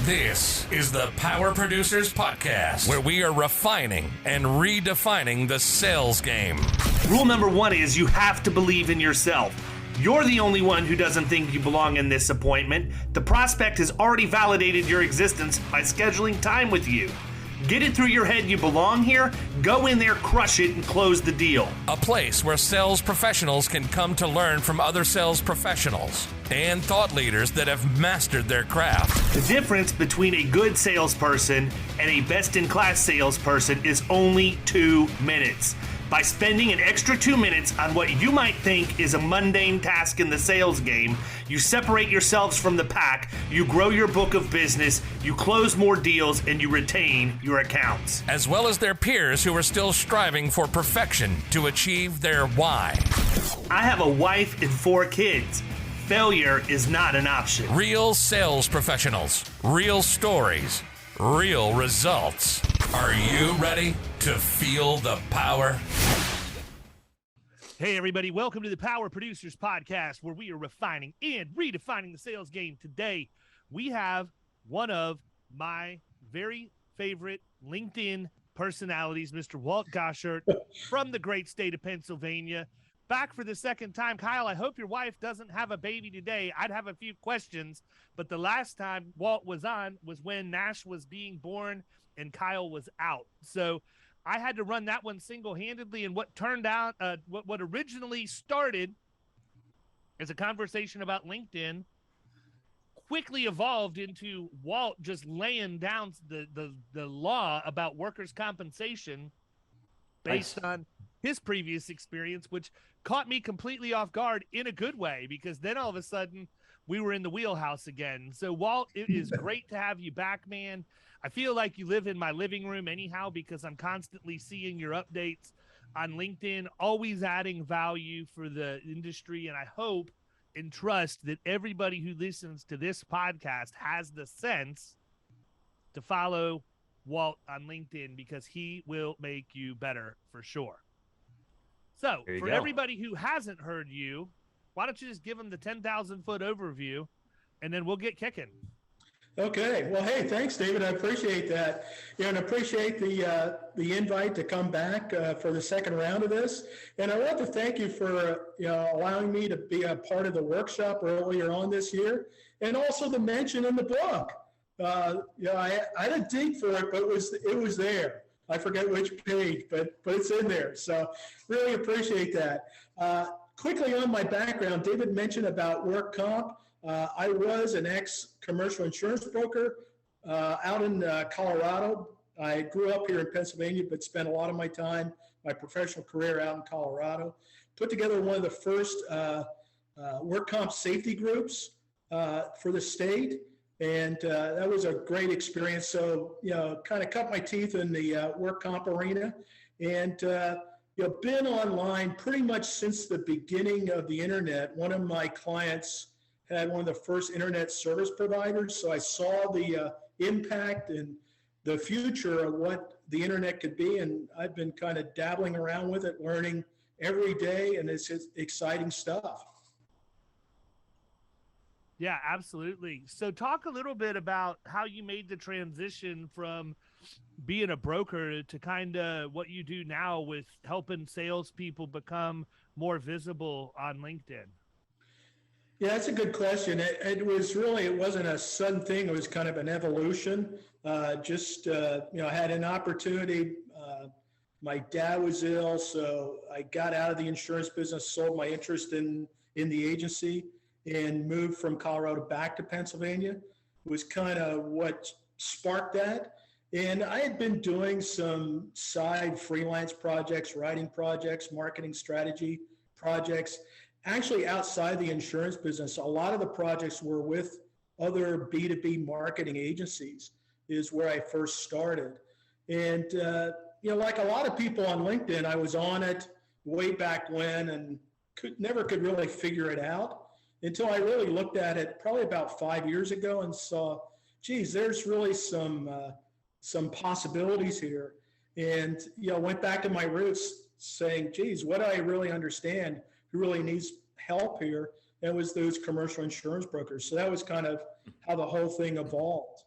This is the Power Producers Podcast, where we are refining and redefining the sales game. Rule number one is you have to believe in yourself. You're the only one who doesn't think you belong in this appointment. The prospect has already validated your existence by scheduling time with you. Get it through your head you belong here, go in there, crush it, and close the deal. A place where sales professionals can come to learn from other sales professionals and thought leaders that have mastered their craft. The difference between a good salesperson and a best-in-class salesperson is only 2 minutes. By spending an extra 2 minutes on what you might think is a mundane task in the sales game, you separate yourselves from the pack, you grow your book of business, you close more deals, and you retain your accounts. As well as their peers who are still striving for perfection to achieve their why. I have a wife and 4 kids. Failure is not an option. Real sales professionals, real stories, real results. Are you ready to feel the power? Hey, everybody. Welcome to the Power Producers Podcast, where we are refining and redefining the sales game. Today, we have one of my very favorite LinkedIn personalities, Mr. Walt Goshert from the great state of Pennsylvania. Back for the second time. Kyle, I hope your wife doesn't have a baby today. I'd have a few questions, but the last time Walt was on was when Nash was being born and Kyle was out. So I had to run that one single-handedly, and what turned out, what originally started as a conversation about LinkedIn quickly evolved into Walt just laying down the law about workers' compensation based on his previous experience, which caught me completely off guard in a good way, because then all of a sudden we were in the wheelhouse again. So Walt, it is great to have you back, man. I feel like you live in my living room anyhow, because I'm constantly seeing your updates on LinkedIn, always adding value for the industry. And I hope and trust that everybody who listens to this podcast has the sense to follow Walt on LinkedIn, because he will make you better for sure. So for everybody who hasn't heard you, why don't you just give them the 10,000-foot overview, and then we'll get kicking. Okay. Well, hey, thanks, David. I appreciate that. And appreciate the invite to come back for the second round of this. And I want to thank you for allowing me to be a part of the workshop earlier on this year, and also the mention in the book. I had to dig for it, but it was there. I forget which page, but it's in there. So really appreciate that. Quickly on my background, David mentioned about work comp. I was an ex-commercial insurance broker out in Colorado. I grew up here in Pennsylvania, but spent a lot of my professional career out in Colorado. Put together one of the first work comp safety groups for the state. And that was a great experience. So, kind of cut my teeth in the work comp arena, and, been online pretty much since the beginning of the internet. One of my clients had one of the first internet service providers. So I saw the impact and the future of what the internet could be. And I've been kind of dabbling around with it, learning every day, and it's exciting stuff. Yeah, absolutely. So talk a little bit about how you made the transition from being a broker to kind of what you do now with helping salespeople become more visible on LinkedIn. Yeah, that's a good question. It wasn't a sudden thing. It was kind of an evolution. I had an opportunity. My dad was ill, so I got out of the insurance business, sold my interest in the agency, and moved from Colorado back to Pennsylvania. It was kind of what sparked that. And I had been doing some side freelance projects, writing projects, marketing strategy projects, actually outside the insurance business. A lot of the projects were with other B2B marketing agencies is where I first started. And, like a lot of people on LinkedIn, I was on it way back when and never could really figure it out, until I really looked at it probably about 5 years ago and saw, geez, there's really some possibilities here. And, went back to my roots saying, geez, what do I really understand? Who really needs help here? And it was those commercial insurance brokers. So that was kind of how the whole thing evolved.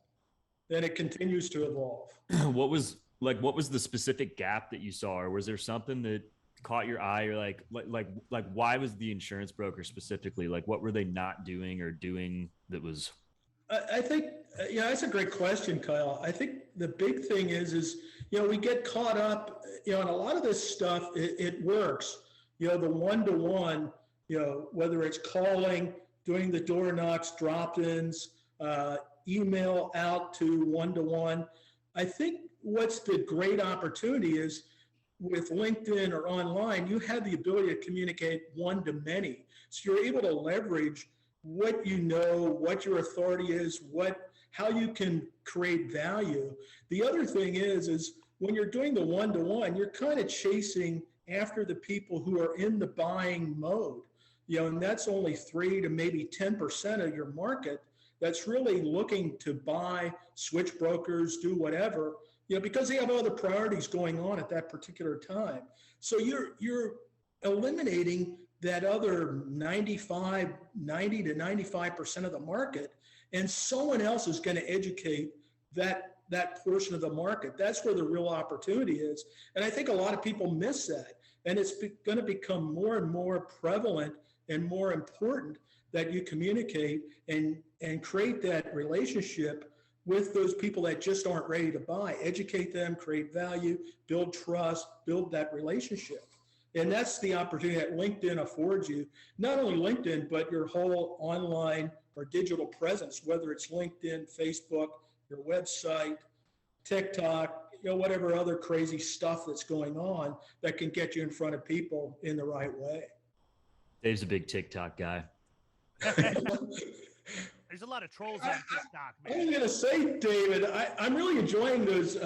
then it continues to evolve. What was the specific gap that you saw, or was there something that caught your eye, or like why was the insurance broker specifically, like what were they not doing or doing that was? I think, that's a great question, Kyle. I think the big thing is, we get caught up, in a lot of this stuff, it works, the one-to-one, whether it's calling, doing the door knocks, drop-ins, email out to one-to-one. I think what's the great opportunity is with LinkedIn or online, you have the ability to communicate one to many. So you're able to leverage what you know, what your authority is, how you can create value. The other thing is when you're doing the one-to-one, you're kind of chasing after the people who are in the buying mode, and that's only 3 to maybe 10% of your market that's really looking to buy, switch brokers, do whatever, because they have other priorities going on at that particular time. So you're eliminating that other 90 to 95% of the market, and someone else is going to educate that portion of the market. That's where the real opportunity is. And I think a lot of people miss that. And it's going to become more and more prevalent and more important that you communicate and create that relationship with those people that just aren't ready to buy. Educate them, create value, build trust, build that relationship. And that's the opportunity that LinkedIn affords you. Not only LinkedIn, but your whole online or digital presence, whether it's LinkedIn, Facebook, your website, TikTok, whatever other crazy stuff that's going on that can get you in front of people in the right way. Dave's a big TikTok guy. There's a lot of trolls on TikTok, man. I was going to say, David, I'm really enjoying those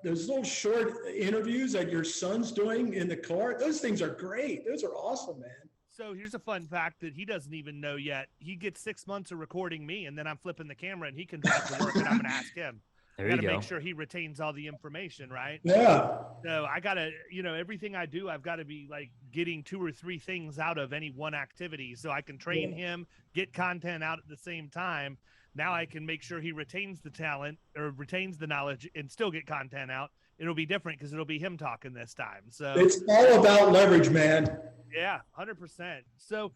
little short interviews that your son's doing in the car. Those things are great. Those are awesome, man. So here's a fun fact that he doesn't even know yet. He gets 6 months of recording me, and then I'm flipping the camera, and he can drive to work, and I'm going to ask him. There you go. Make sure he retains all the information, right? Yeah. So I got to, everything I do, I've got to be like getting 2 or 3 things out of any one activity so I can train him, get content out at the same time. Now I can make sure he retains the talent or retains the knowledge and still get content out. It'll be different because it'll be him talking this time. So it's all about leverage, man. Yeah, 100%. So,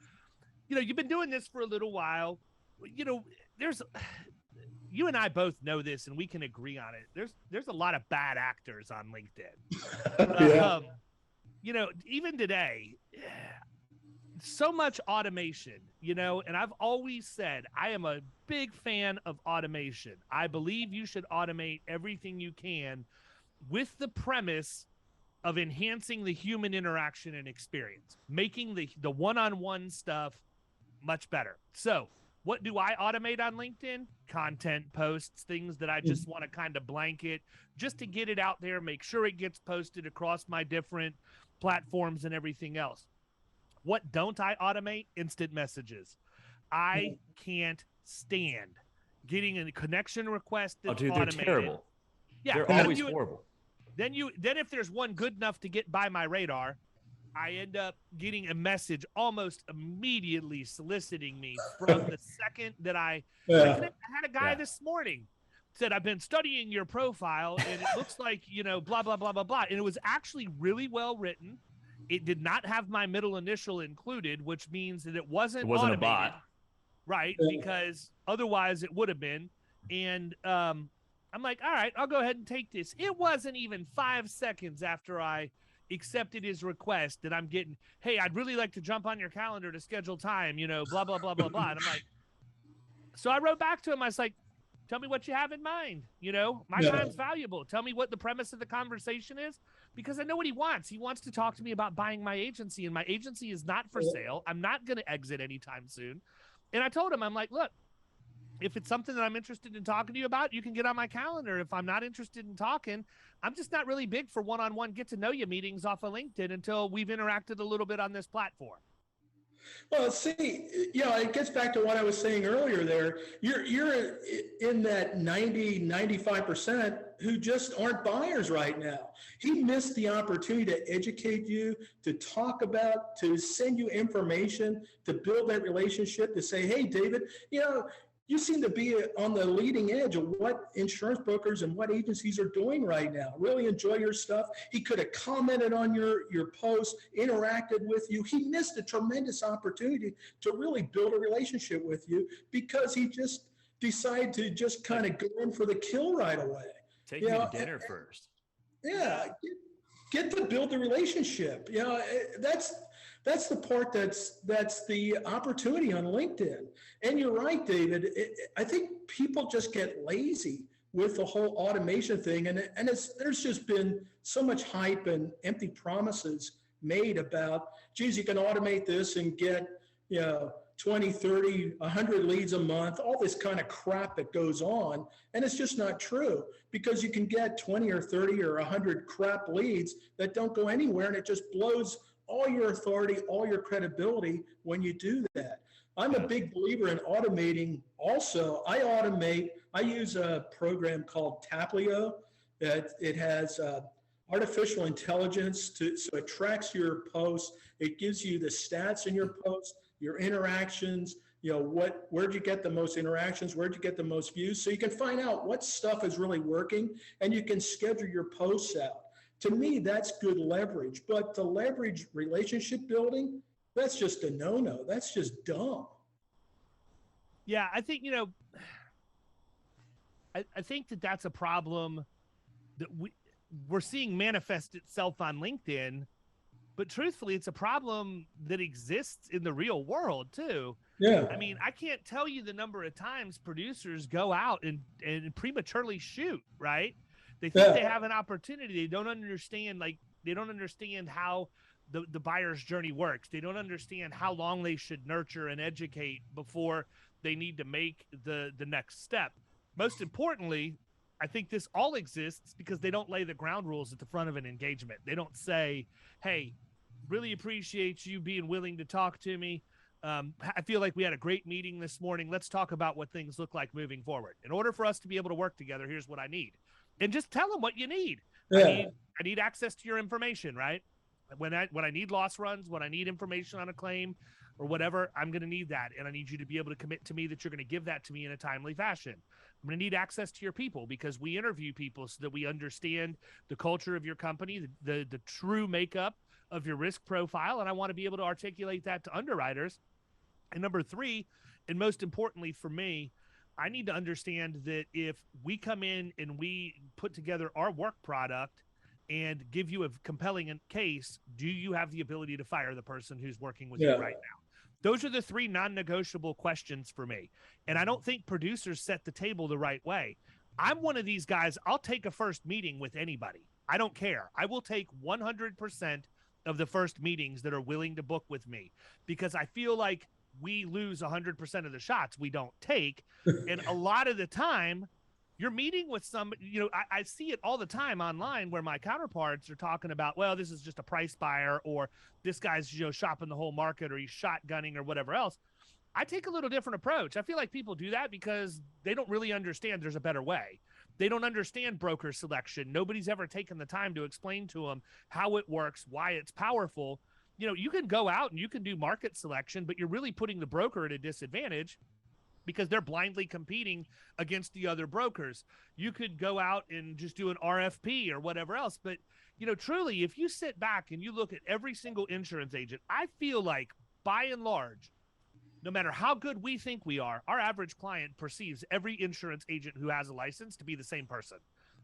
you've been doing this for a little while. You and I both know this, and we can agree on it. There's a lot of bad actors on LinkedIn. Yeah. Even today, so much automation, and I've always said I am a big fan of automation. I believe you should automate everything you can with the premise of enhancing the human interaction and experience, making the one-on-one stuff much better. So what do I automate on LinkedIn? Content posts, things that I just want to kind of blanket just to get it out there, make sure it gets posted across my different platforms and everything else. What don't I automate? Instant messages. I can't stand getting a connection request that's automated. They're terrible. Yeah, they're always horrible. Then if there's one good enough to get by my radar, I end up getting a message almost immediately soliciting me from the second that I had a guy this morning said, I've been studying your profile and it looks like, blah, blah, blah, blah, blah. And it was actually really well written. It did not have my middle initial included, which means that it wasn't automated, a bot. Right? Because otherwise it would have been. And I'm like, all right, I'll go ahead and take this. It wasn't even 5 seconds after I accepted his request that I'm getting, hey, I'd really like to jump on your calendar to schedule time, blah, blah, blah, blah, blah. And I'm like, so I wrote back to him. I was like, tell me what you have in mind. My time's valuable. Tell me what the premise of the conversation is, because I know what he wants. He wants to talk to me about buying my agency, and my agency is not for sale. I'm not going to exit anytime soon. And I told him, I'm like, look, if it's something that I'm interested in talking to you about, you can get on my calendar. If I'm not interested in talking, I'm just not really big for one-on-one get-to-know-you meetings off of LinkedIn until we've interacted a little bit on this platform. Well, see, it gets back to what I was saying earlier there. You're in that 95% who just aren't buyers right now. He missed the opportunity to educate you, to talk about, to send you information, to build that relationship, to say, hey, David, you seem to be on the leading edge of what insurance brokers and what agencies are doing right now. Really enjoy your stuff. He could have commented on your post, interacted with you. He missed a tremendous opportunity to really build a relationship with you because he just decided to just kind of go in for the kill right away. Take me to dinner first. Yeah, get to build the relationship. That's the part that's the opportunity on LinkedIn. And you're right, David. I think people just get lazy with the whole automation thing. And there's just been so much hype and empty promises made about, geez, you can automate this and get, 20, 30, 100 leads a month, all this kind of crap that goes on. And it's just not true, because you can get 20 or 30 or 100 crap leads that don't go anywhere. And it just blows all your authority, all your credibility when you do that. I'm a big believer in automating. Also, I use a program called Taplio. It has artificial intelligence so it tracks your posts. It gives you the stats in your posts, your interactions, where'd you get the most interactions, where'd you get the most views, so you can find out what stuff is really working, and you can schedule your posts out. To me, that's good leverage. But to leverage relationship building, that's just a no-no. That's just dumb. Yeah, I think, I think that's a problem that we're seeing manifest itself on LinkedIn, but truthfully, it's a problem that exists in the real world too. Yeah. I mean, I can't tell you the number of times producers go out and prematurely shoot, right? They think they have an opportunity. They don't understand, how the buyer's journey works. They don't understand how long they should nurture and educate before they need to make the next step. Most importantly, I think this all exists because they don't lay the ground rules at the front of an engagement. They don't say, hey, really appreciate you being willing to talk to me. I feel like we had a great meeting this morning. Let's talk about what things look like moving forward. In order for us to be able to work together, here's what I need. And just tell them what you need. Yeah. I need access to your information, right? When I need loss runs, when I need information on a claim or whatever, I'm going to need that. And I need you to be able to commit to me that you're going to give that to me in a timely fashion. I'm going to need access to your people because we interview people so that we understand the culture of your company, the true makeup of your risk profile. And I want to be able to articulate that to underwriters. And number 3, and most importantly for me, I need to understand that if we come in and we put together our work product and give you a compelling case, do you have the ability to fire the person who's working with you right now? Those are the 3 non-negotiable questions for me. And I don't think producers set the table the right way. I'm one of these guys. I'll take a first meeting with anybody. I don't care. I will take 100% of the first meetings that are willing to book with me because I feel like we lose 100% of the shots we don't take. And a lot of the time you're meeting with somebody, I see it all the time online where my counterparts are talking about, well, this is just a price buyer, or this guy's, shopping the whole market, or he's shotgunning or whatever else. I take a little different approach. I feel like people do that because they don't really understand there's a better way. They don't understand broker selection. Nobody's ever taken the time to explain to them how it works, why it's powerful. You can go out and you can do market selection, but you're really putting the broker at a disadvantage because they're blindly competing against the other brokers. You could go out and just do an RFP or whatever else. But, truly, if you sit back and you look at every single insurance agent, I feel like by and large, no matter how good we think we are, our average client perceives every insurance agent who has a license to be the same person,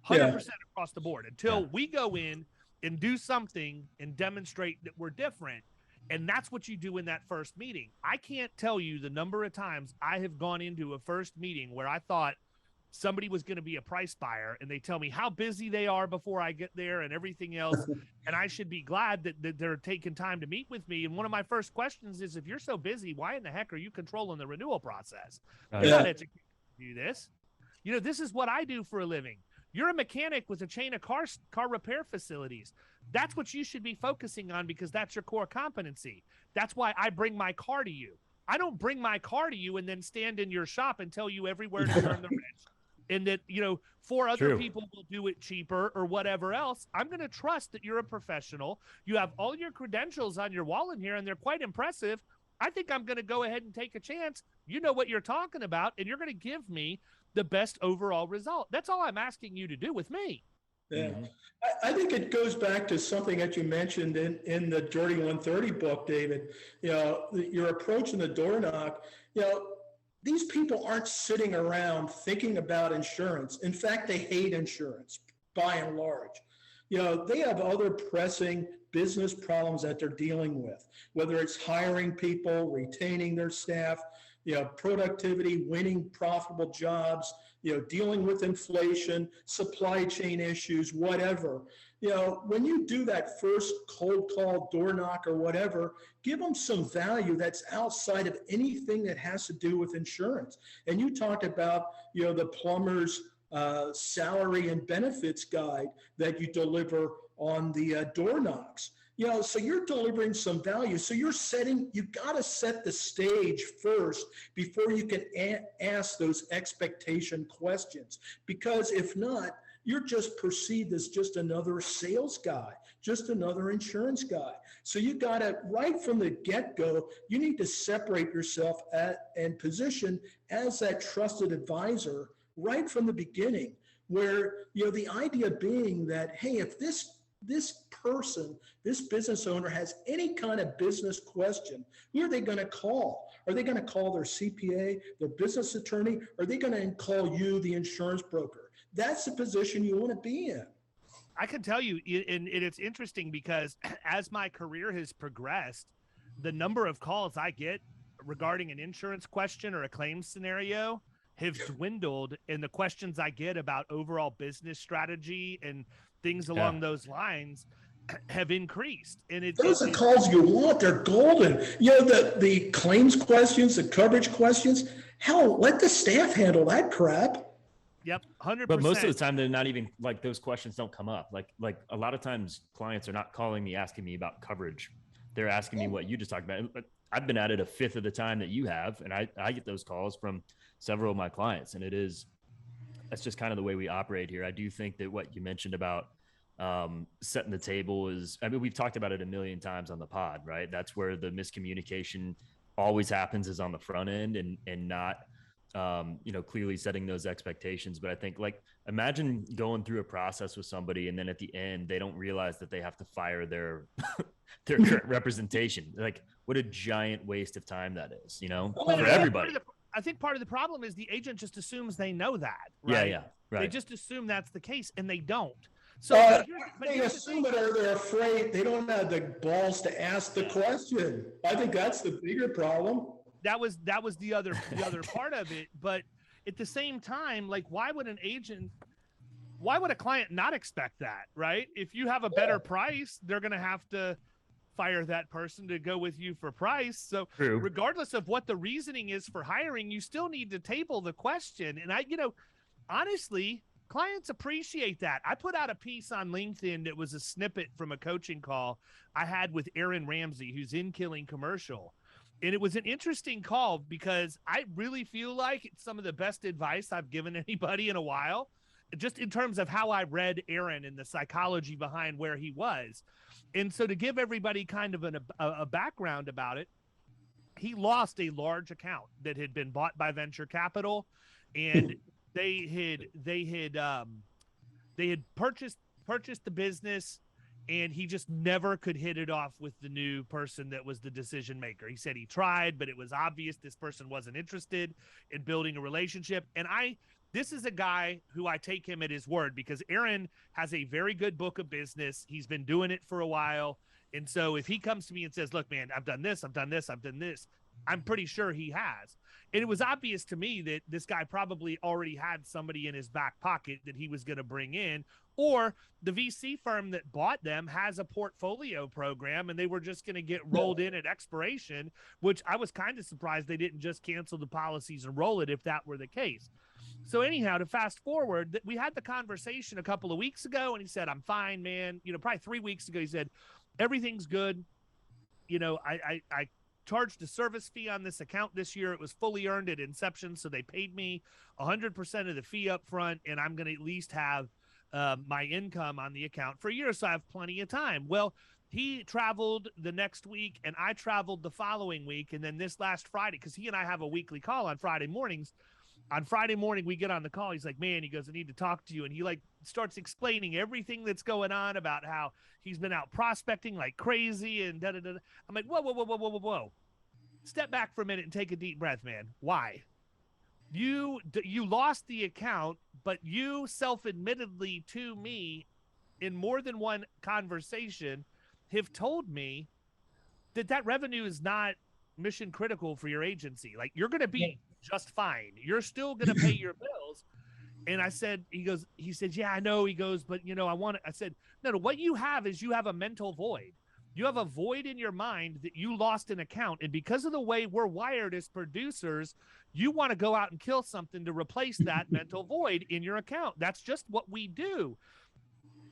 100% across the board, until we go in and do something and demonstrate that we're different. And that's what you do in that first meeting. I can't tell you the number of times I have gone into a first meeting where I thought somebody was going to be a price buyer and they tell me how busy they are before I get there and everything else. And I should be glad that they're taking time to meet with me. And one of my first questions is, if you're so busy, why in the heck are you controlling the renewal process? You're not educated to do this. This is what I do for a living. You're a mechanic with a chain of car repair facilities. That's what you should be focusing on because that's your core competency. That's why I bring my car to you. I don't bring my car to you and then stand in your shop and tell you everywhere to turn the wrench. And that, 4 other people will do it cheaper or whatever else. I'm going to trust that you're a professional. You have all your credentials on your wall in here, and they're quite impressive. I think I'm going to go ahead and take a chance. You know what you're talking about, and you're going to give me the best overall result. That's all I'm asking you to do with me. Yeah, Mhm. I think it goes back to something that you mentioned in the Dirty 130 book, David. Your approach in the door knock. These people aren't sitting around thinking about insurance. In fact, they hate insurance by and large. They have other pressing business problems that they're dealing with, whether it's hiring people, retaining their staff, productivity, winning profitable jobs, dealing with inflation, supply chain issues, whatever. When you do that first cold call, door knock, or whatever, give them some value that's outside of anything that has to do with insurance. And you talked about, the plumber's salary and benefits guide that you deliver on the door knocks. So you're delivering some value. So you got to set the stage first before you can ask those expectation questions. Because if not, you're just perceived as just another sales guy, just another insurance guy. So you got to, right from the get-go, you need to separate yourself and position as that trusted advisor right from the beginning, where, the idea being that, hey, if this person, this business owner has any kind of business question, who are they going to call? Are they going to call their CPA, their business attorney? Are they going to call you, the insurance broker? That's the position you want to be in. I can tell you, and it's interesting because as my career has progressed, the number of calls I get regarding an insurance question or a claims scenario have dwindled, and the questions I get about overall business strategy and things along those lines have increased. And those are calls you want. They're golden. The claims questions, the coverage questions, hell, let the staff handle that crap. Yep, 100%. But most of the time, they're not even like those questions don't come up. Like a lot of times, clients are not calling me asking me about coverage. They're asking me what you just talked about. I've been at it a fifth of the time that you have, and I get those calls from several of my clients, and that's just kind of the way we operate here. I do think that what you mentioned about setting the table is, we've talked about it a million times on the pod, right? That's where the miscommunication always happens, is on the front end and not, clearly setting those expectations. But I think, imagine going through a process with somebody and then at the end, they don't realize that they have to fire their current representation. Like, what a giant waste of time that is, for everybody. I think part of the problem is the agent just assumes they know that, right? Yeah, right. They just assume that's the case, and they don't. So they assume it, or they're afraid. They don't have the balls to ask the question. I think that's the bigger problem. That was the other part of it. But at the same time, why would a client not expect that, right? If you have a better price, they're going to have to fire that person to go with you for price. So True. Regardless of what the reasoning is for hiring, you still need to table the question. And honestly, clients appreciate that. I put out a piece on LinkedIn that was a snippet from a coaching call I had with Aaron Ramsey, who's in Killing Commercial. And it was an interesting call because I really feel like it's some of the best advice I've given anybody in a while, just in terms of how I read Aaron and the psychology behind where he was. And so to give everybody kind of a background about it, he lost a large account that had been bought by venture capital, and they had purchased the business, and he just never could hit it off with the new person that was the decision maker. He said he tried, but it was obvious this person wasn't interested in building a relationship. And this is a guy who I take him at his word, because Aaron has a very good book of business. He's been doing it for a while. And so if he comes to me and says, look, man, I've done this, I'm pretty sure he has. And it was obvious to me that this guy probably already had somebody in his back pocket that he was going to bring in, or the VC firm that bought them has a portfolio program and they were just going to get rolled in at expiration, which I was kind of surprised they didn't just cancel the policies and roll it if that were the case. So anyhow, to fast forward, we had the conversation a couple of weeks ago, and he said, I'm fine, man. Probably 3 weeks ago, he said, everything's good. I charged a service fee on this account this year. It was fully earned at inception, so they paid me 100% of the fee up front, and I'm going to at least have my income on the account for a year, so I have plenty of time. Well, he traveled the next week and I traveled the following week. And then this last Friday, because he and I have a weekly call on Friday mornings. On Friday morning, we get on the call. He's like, man, he goes, I need to talk to you. And he like starts explaining everything that's going on about how he's been out prospecting like crazy and da-da-da. I'm like, whoa, whoa, whoa, whoa, whoa, whoa, whoa. Step back for a minute and take a deep breath, man. Why? You lost the account, but you self-admittedly to me in more than one conversation have told me that revenue is not mission critical for your agency. Like, you're going to be just fine. You're still going to pay your bills. And I said, he said, yeah, I know. He goes, but I said, no, what you have is you have a mental void. You have a void in your mind that you lost an account. And because of the way we're wired as producers, you want to go out and kill something to replace that mental void in your account. That's just what we do.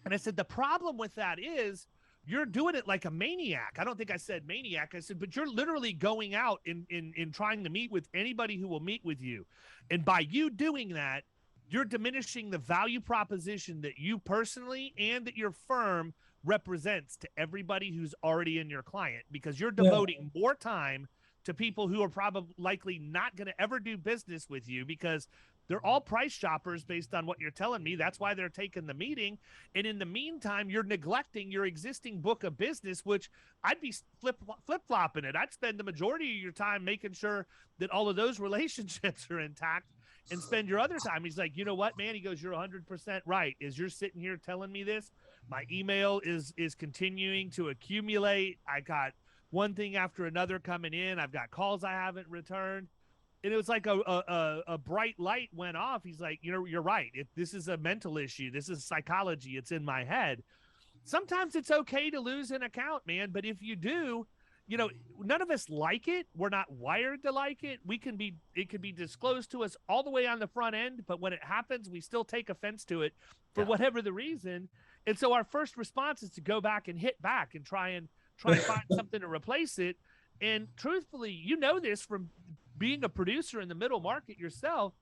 And I said, the problem with that is you're doing it like a maniac. I don't think I said maniac. I said, but you're literally going out in trying to meet with anybody who will meet with you. And by you doing that, you're diminishing the value proposition that you personally and that your firm represents to everybody who's already in your client, because you're devoting more time to people who are probably likely not going to ever do business with you because they're all price shoppers based on what you're telling me. That's why they're taking the meeting. And in the meantime, you're neglecting your existing book of business, which I'd be flip-flopping it. I'd spend the majority of your time making sure that all of those relationships are intact and spend your other time. He's like, you know what, man? He goes, you're 100% right. As you're sitting here telling me this, my email is continuing to accumulate. I got one thing after another coming in. I've got calls I haven't returned. And it was like a bright light went off. He's like, you're right. This is a mental issue. This is psychology. It's in my head. Sometimes it's okay to lose an account, man. But if you do, none of us like it. We're not wired to like it. It can be disclosed to us all the way on the front end. But when it happens, we still take offense to it for whatever the reason. And so our first response is to go back and hit back and try and find something to replace it. And truthfully, this from being a producer in the middle market yourself,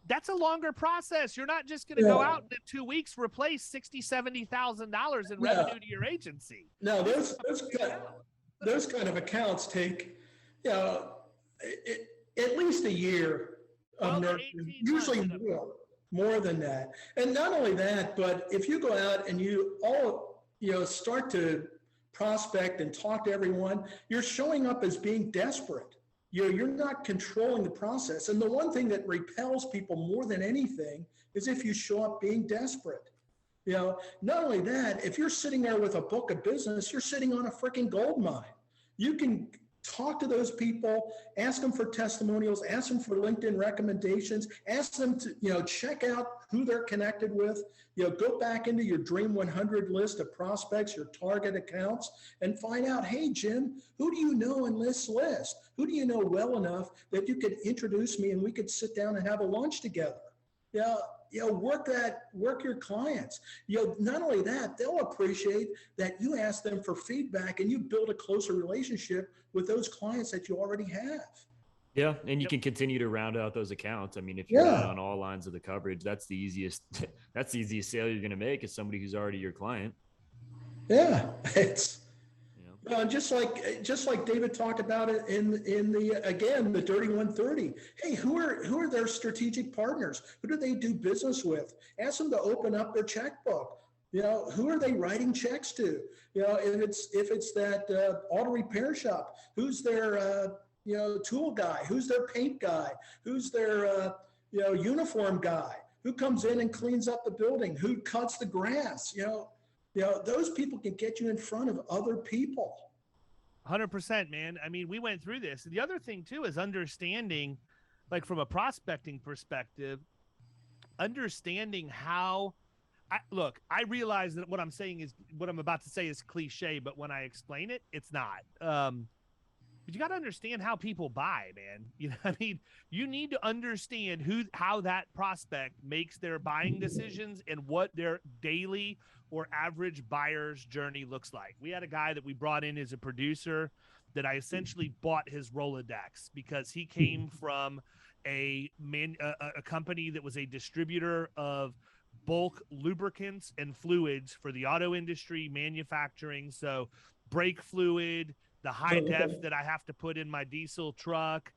that's a longer process. You're not just going to go out and in 2 weeks replace $60,000-$70,000 in revenue to your agency. No, those kind of accounts take, at least a year of nurturing, usually more than that. And not only that, but if you go out and you all, start to prospect and talk to everyone, you're showing up as being desperate. You're not controlling the process. And the one thing that repels people more than anything is if you show up being desperate. Not only that, if you're sitting there with a book of business, you're sitting on a freaking gold mine. You can talk to those people, ask them for testimonials, ask them for LinkedIn recommendations, ask them to, check out who they're connected with, go back into your Dream 100 list of prospects, your target accounts, and find out, hey, Jim, who do you know in this list? Who do you know well enough that you could introduce me and we could sit down and have a lunch together? Work your clients. Not only that, they'll appreciate that you ask them for feedback and you build a closer relationship with those clients that you already have. Yeah. And you can continue to round out those accounts. I mean, if you're on all lines of the coverage, that's the easiest sale you're going to make is somebody who's already your client. Yeah. It's, just like David talked about it in the Dirty 130. Hey, who are their strategic partners? Who do they do business with? Ask them to open up their checkbook. Who are they writing checks to? If it's that auto repair shop, who's their tool guy? Who's their paint guy? Who's their uniform guy? Who comes in and cleans up the building? Who cuts the grass? Those people can get you in front of other people. 100%, man. I mean, we went through this. The other thing too is understanding, like from a prospecting perspective, understanding how I realize that what I'm about to say is cliche, but when I explain it, it's not. But you got to understand how people buy, man. You need to understand how that prospect makes their buying decisions and what their daily or average buyer's journey looks like. We had a guy that we brought in as a producer that I essentially bought his Rolodex because he came from a company that was a distributor of bulk lubricants and fluids for the auto industry, manufacturing. So brake fluid, the high def that I have to put in my diesel truck,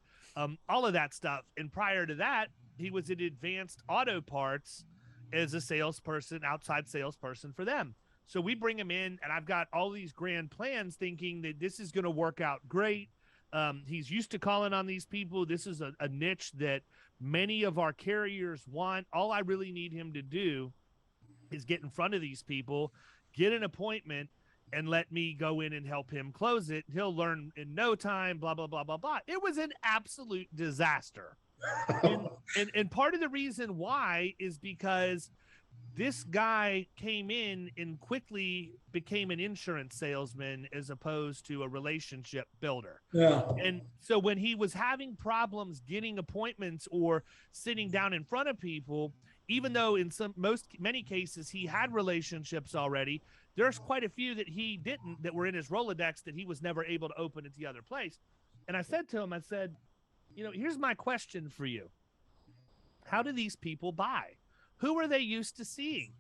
all of that stuff. And prior to that, he was at Advanced Auto Parts as a salesperson, outside salesperson for them. So we bring him in, and I've got all these grand plans thinking that this is going to work out great. He's used to calling on these people. This is a niche that many of our carriers want. All I really need him to do is get in front of these people, get an appointment, and let me go in and help him close it. He'll learn in no time, blah, blah, blah, blah, blah. It was an absolute disaster. And part of the reason why is because this guy came in and quickly became an insurance salesman as opposed to a relationship builder. Yeah. And so when he was having problems getting appointments or sitting down in front of people, even though in many cases he had relationships already, there's quite a few that he didn't, that were in his Rolodex that he was never able to open at the other place. And I said to him, I said, here's my question for you. How do these people buy? Who are they used to seeing?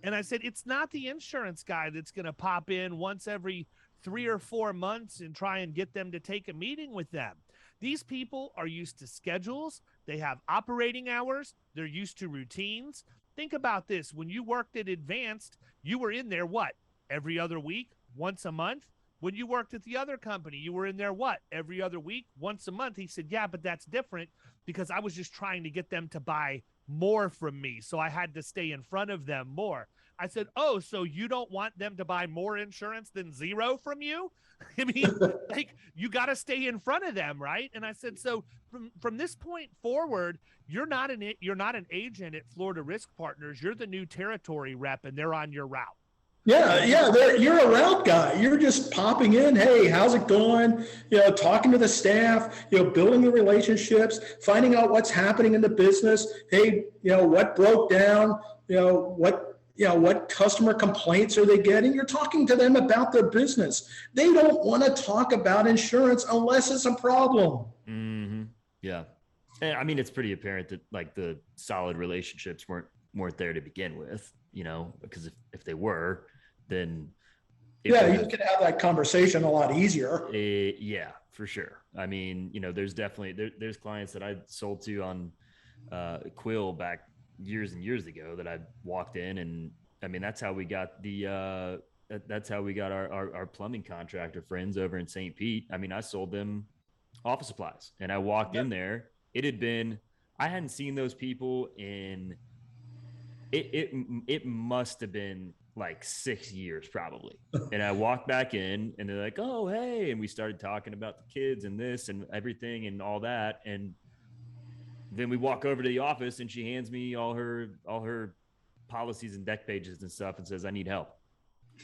And I said, it's not the insurance guy that's going to pop in once every 3 or 4 months and try and get them to take a meeting with them. These people are used to schedules. They have operating hours. They're used to routines. Think about this. When you worked at Advanced, you were in there, what, every other week, once a month? When you worked at the other company, you were in there, what, every other week, once a month? He said, yeah, but that's different because I was just trying to get them to buy more from me. So I had to stay in front of them more. I said, oh, so you don't want them to buy more insurance than zero from you? I mean, like, you got to stay in front of them, right? And I said, so from this point forward, you're not an agent at Florida Risk Partners. You're the new territory rep, and they're on your route. Yeah, you're a route guy. You're just popping in. Hey, how's it going? Talking to the staff. Building the relationships, finding out what's happening in the business. Hey, what broke down? What customer complaints are they getting? You're talking to them about their business. They don't want to talk about insurance unless it's a problem. Mm-hmm. Yeah, and I mean, it's pretty apparent that like the solid relationships weren't there to begin with. Because if they were, then you could have that conversation a lot easier. Yeah, for sure. I mean, there's definitely there's clients that I sold to on Quill back years and years ago that I walked in, and I mean that's how we got our plumbing contractor friends over in St. Pete. I mean, I sold them office supplies, and I walked in there. I hadn't seen those people in. It must have been like 6 years probably. And I walked back in and they're like, oh, hey. And we started talking about the kids and this and everything and all that. And then we walk over to the office and she hands me all her policies and deck pages and stuff and says, I need help.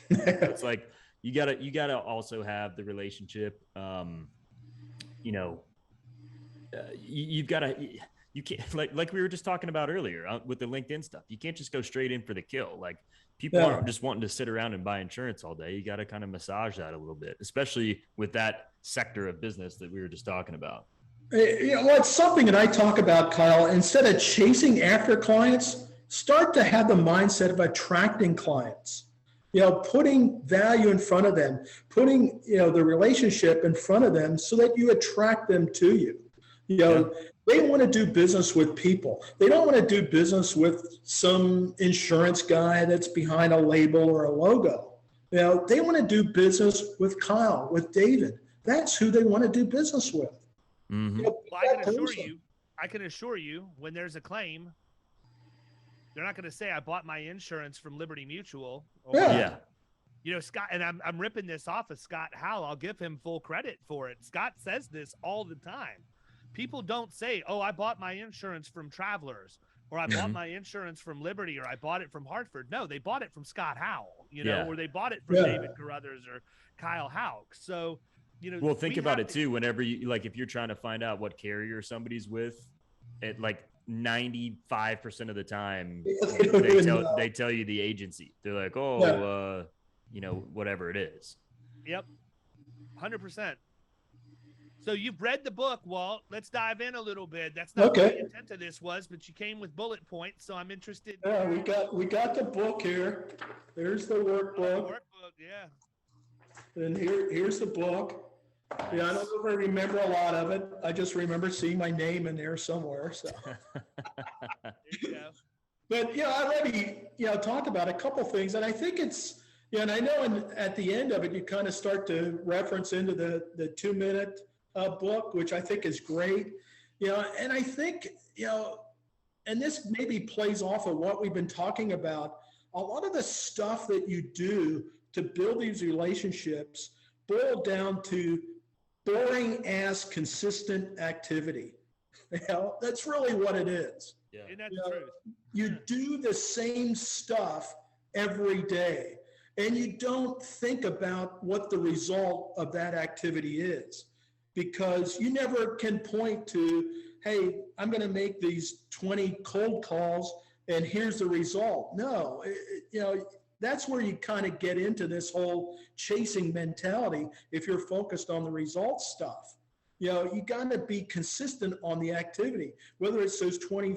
It's like, you gotta also have the relationship. You've got to, you can't like we were just talking about earlier with the LinkedIn stuff. You can't just go straight in for the kill. Like people aren't just wanting to sit around and buy insurance all day. You got to kind of massage that a little bit, especially with that sector of business that we were just talking about. It's something that I talk about, Kyle. Instead of chasing after clients, start to have the mindset of attracting clients. Putting value in front of them, putting the relationship in front of them so that you attract them to you. They want to do business with people. They don't want to do business with some insurance guy that's behind a label or a logo. They want to do business with Kyle, with David. That's who they want to do business with. Mm-hmm. Well, I can assure you, when there's a claim, they're not going to say I bought my insurance from Liberty Mutual. Or, Scott, and I'm ripping this off of Scott Howell. I'll give him full credit for it. Scott says this all the time. People don't say, oh, I bought my insurance from Travelers, or I bought my insurance from Liberty, or I bought it from Hartford. No, they bought it from Scott Howell, or they bought it from David Carruthers or Kyle Houck. So, well, think about it too. Whenever you, like, if you're trying to find out what carrier somebody's with, at like 95% of the time, they tell you the agency. They're like, oh, whatever it is. Yep. 100%. So you've read the book, Walt. Let's dive in a little bit. That's not what the intent of this was, but you came with bullet points, so I'm interested. Yeah, we got the book here. There's the workbook. Yeah. And here's the book. Yeah, I don't ever remember a lot of it. I just remember seeing my name in there somewhere. So. There you go. But I already talked about a couple things, and I think it's and I know at the end of it you kind of start to reference into the 2-minute book, which I think is great. And I think and this maybe plays off of what we've been talking about. A lot of the stuff that you do to build these relationships boil down to boring ass consistent activity. That's really what it is. Yeah. Isn't that the truth? You do the same stuff every day, and you don't think about what the result of that activity is, because you never can point to, hey, I'm going to make these 20 cold calls and here's the result. No, that's where you kind of get into this whole chasing mentality if you're focused on the results stuff. You got to be consistent on the activity, whether it's those 20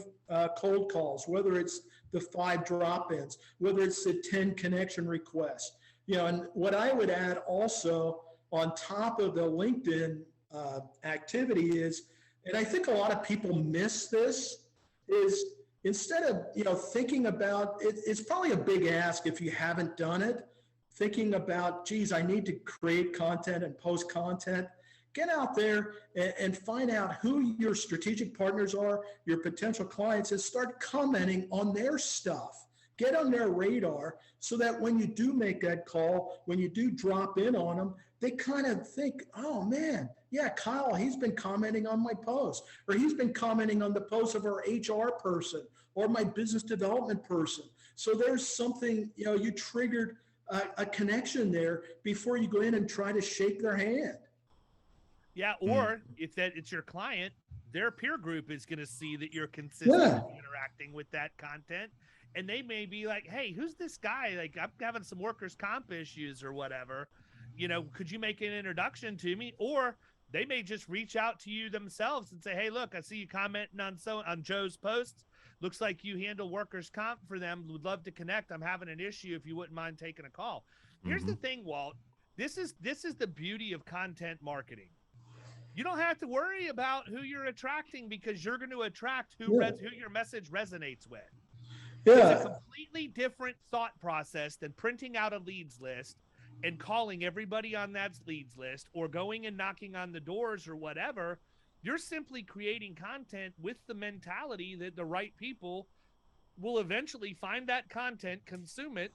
cold calls, whether it's the 5 drop-ins, whether it's the 10 connection requests. And what I would add also on top of the LinkedIn activity is, and I think a lot of people miss this, is instead of, thinking about it, it's probably a big ask if you haven't done it, thinking about, geez, I need to create content and post content. Get out there and find out who your strategic partners are, your potential clients, and start commenting on their stuff. Get on their radar so that when you do make that call, when you do drop in on them, they kind of think, oh man, yeah, Kyle, he's been commenting on my post, or he's been commenting on the post of our HR person or my business development person. So there's something, you triggered a connection there before you go in and try to shake their hand. Yeah, or if it's your client, their peer group is going to see that you're consistently interacting with that content, and they may be like, hey, who's this guy? Like, I'm having some workers' comp issues or whatever. Could you make an introduction to me? Or they may just reach out to you themselves and say, hey, look, I see you commenting on Joe's posts. Looks like you handle workers' comp for them. Would love to connect. I'm having an issue if you wouldn't mind taking a call. Here's the thing, Walt. This is the beauty of content marketing. You don't have to worry about who you're attracting, because you're going to attract who your message resonates with. Yeah. It's a completely different thought process than printing out a leads list and calling everybody on that leads list, or going and knocking on the doors or whatever. You're simply creating content with the mentality that the right people will eventually find that content, consume it,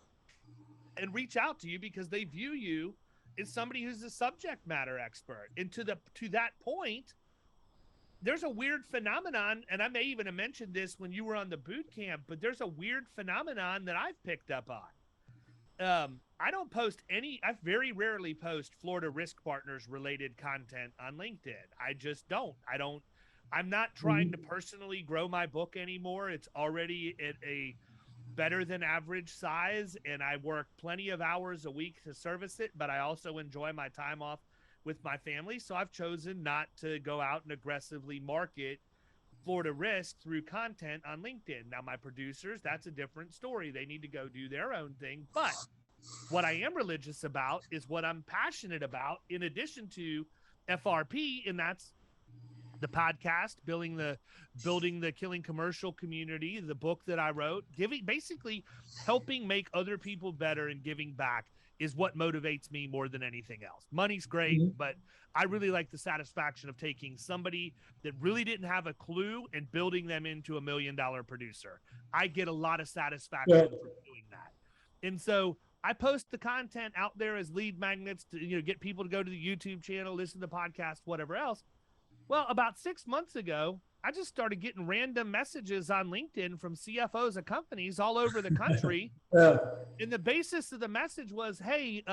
and reach out to you because they view you is somebody who's a subject matter expert. And to that point, there's a weird phenomenon, and I may even have mentioned this when you were on the boot camp, but there's a weird phenomenon that I've picked up on. I very rarely post Florida Risk Partners related content on LinkedIn. I just don't. I'm not trying to personally grow my book anymore. It's already at a better than average size, and I work plenty of hours a week to service it, but I also enjoy my time off with my family. So I've chosen not to go out and aggressively market Florida Risk through content on LinkedIn. Now, my producers, that's a different story. They need to go do their own thing. But what I am religious about is what I'm passionate about, in addition to FRP, and that's the podcast, building the Killing Commercial community, the book that I wrote, basically helping make other people better and giving back is what motivates me more than anything else. Money's great, but I really like the satisfaction of taking somebody that really didn't have a clue and building them into $1 million producer. I get a lot of satisfaction from doing that. And so I post the content out there as lead magnets to get people to go to the YouTube channel, listen to the podcast, whatever else. Well, about 6 months ago, I just started getting random messages on LinkedIn from CFOs of companies all over the country. And the basis of the message was, hey,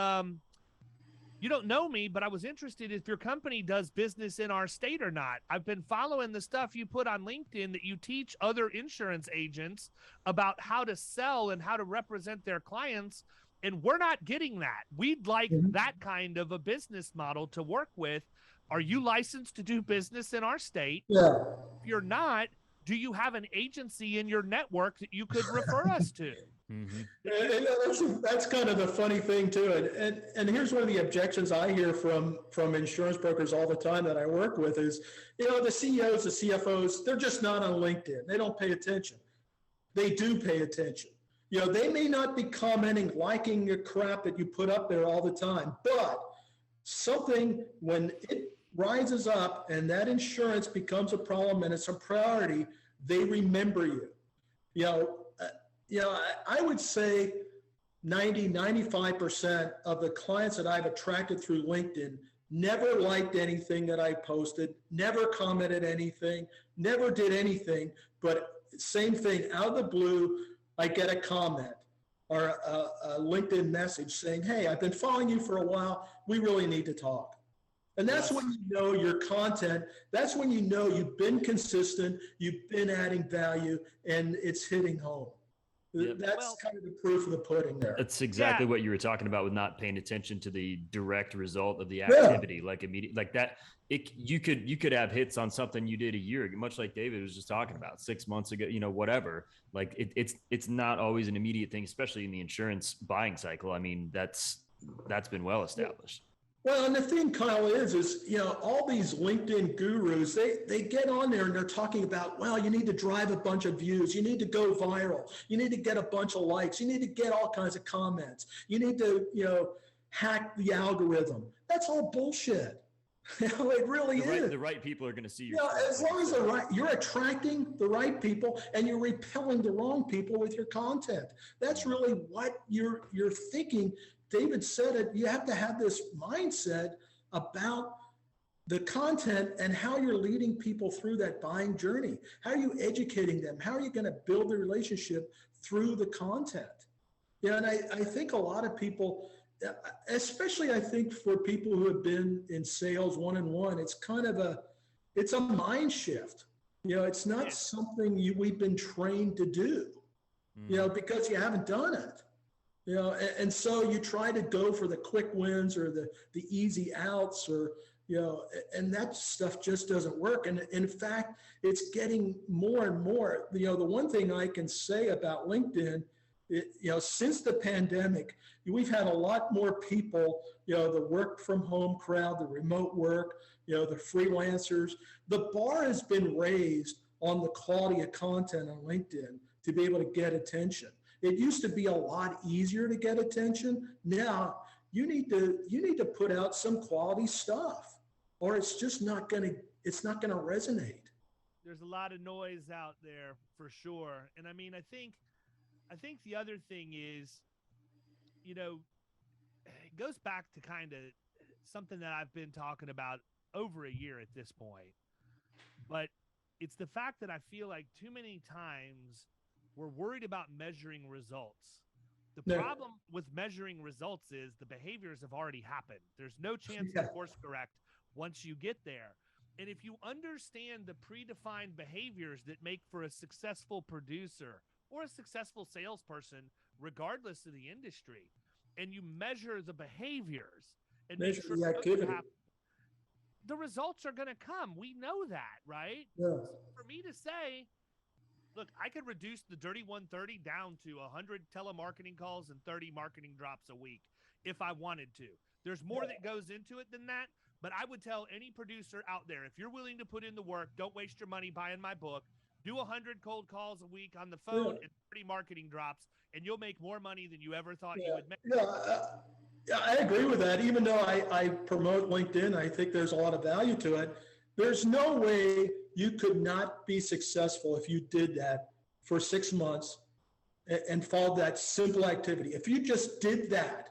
you don't know me, but I was interested if your company does business in our state or not. I've been following the stuff you put on LinkedIn that you teach other insurance agents about how to sell and how to represent their clients. And we're not getting that. We'd like that kind of a business model to work with. are you licensed to do business in our state? Yeah. If you're not, do you have an agency in your network that you could refer us to? Mm-hmm. And that's kind of the funny thing to it. And here's one of the objections I hear from insurance brokers all the time that I work with is, the CEOs, the CFOs, they're just not on LinkedIn. They don't pay attention. They do pay attention. They may not be commenting, liking your crap that you put up there all the time, but something, when it rises up and that insurance becomes a problem and it's a priority, they remember you. I would say 95% of the clients that I've attracted through LinkedIn never liked anything that I posted, never commented anything, never did anything, but same thing, out of the blue, I get a comment or a LinkedIn message saying, hey, I've been following you for a while. We really need to talk. And that's when you know your content, that's when you know you've been consistent, you've been adding value, and it's hitting home. Yep. That's kind of the proof of the pudding there. That's exactly what you were talking about with not paying attention to the direct result of the activity, like immediate, like that. You could have hits on something you did a year ago, much like David was just talking about 6 months ago, whatever. Like it's not always an immediate thing, especially in the insurance buying cycle. I mean, that's been well established. Well, and the thing, Kyle, is all these LinkedIn gurus, they get on there and they're talking about, well, you need to drive a bunch of views. You need to go viral. You need to get a bunch of likes. You need to get all kinds of comments. You need to, hack the algorithm. That's all bullshit. It really is. The right people are going to see your as long as you're attracting the right people and you're repelling the wrong people with your content. That's really what you're thinking. David said it, you have to have this mindset about the content and how you're leading people through that buying journey. How are you educating them? How are you going to build the relationship through the content? And I think a lot of people, especially I think for people who have been in sales one-on-one, it's kind of it's a mind shift. It's not something we've been trained to do, because you haven't done it. And so you try to go for the quick wins or the easy outs and that stuff just doesn't work. And in fact, it's getting more and more. The one thing I can say about LinkedIn, since the pandemic, we've had a lot more people, the work from home crowd, the remote work, the freelancers. The bar has been raised on the quality of content on LinkedIn to be able to get attention. It used to be a lot easier to get attention. Now you need to put out some quality stuff, or it's just not gonna resonate. There's a lot of noise out there for sure. And I mean, I think the other thing is, it goes back to kind of something that I've been talking about over a year at this point. But it's the fact that I feel like too many times we're worried about measuring results. The problem with measuring results is the behaviors have already happened. There's no chance to course correct once you get there. And if you understand the predefined behaviors that make for a successful producer or a successful salesperson, regardless of the industry, and you measure the behaviors and measure the activity, the results are going to come. We know that, right? Yeah. So for me to say, look, I could reduce the dirty 130 down to 100 telemarketing calls and 30 marketing drops a week if I wanted to. There's more that goes into it than that, but I would tell any producer out there, if you're willing to put in the work, don't waste your money buying my book. Do 100 cold calls a week on the phone and 30 marketing drops, and you'll make more money than you ever thought you would make. I agree with that. Even though I promote LinkedIn, I think there's a lot of value to it. There's no way you could not be successful if you did that for 6 months and followed that simple activity. If you just did that,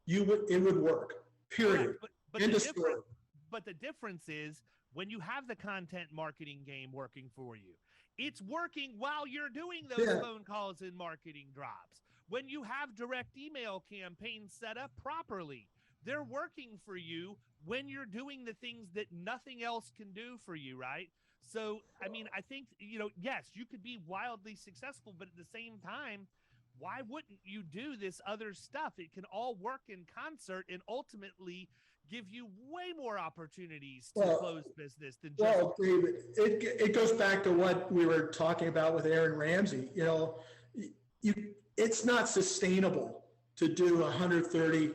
it would work, period. But the difference is when you have the content marketing game working for you, it's working while you're doing those phone calls and marketing drops. When you have direct email campaigns set up properly, they're working for you when you're doing the things that nothing else can do for you, right? So, I mean, I think, yes, you could be wildly successful, but at the same time, why wouldn't you do this other stuff? It can all work in concert and ultimately give you way more opportunities to close business than just. Well, David, it goes back to what we were talking about with Aaron Ramsey. It's not sustainable to do 130,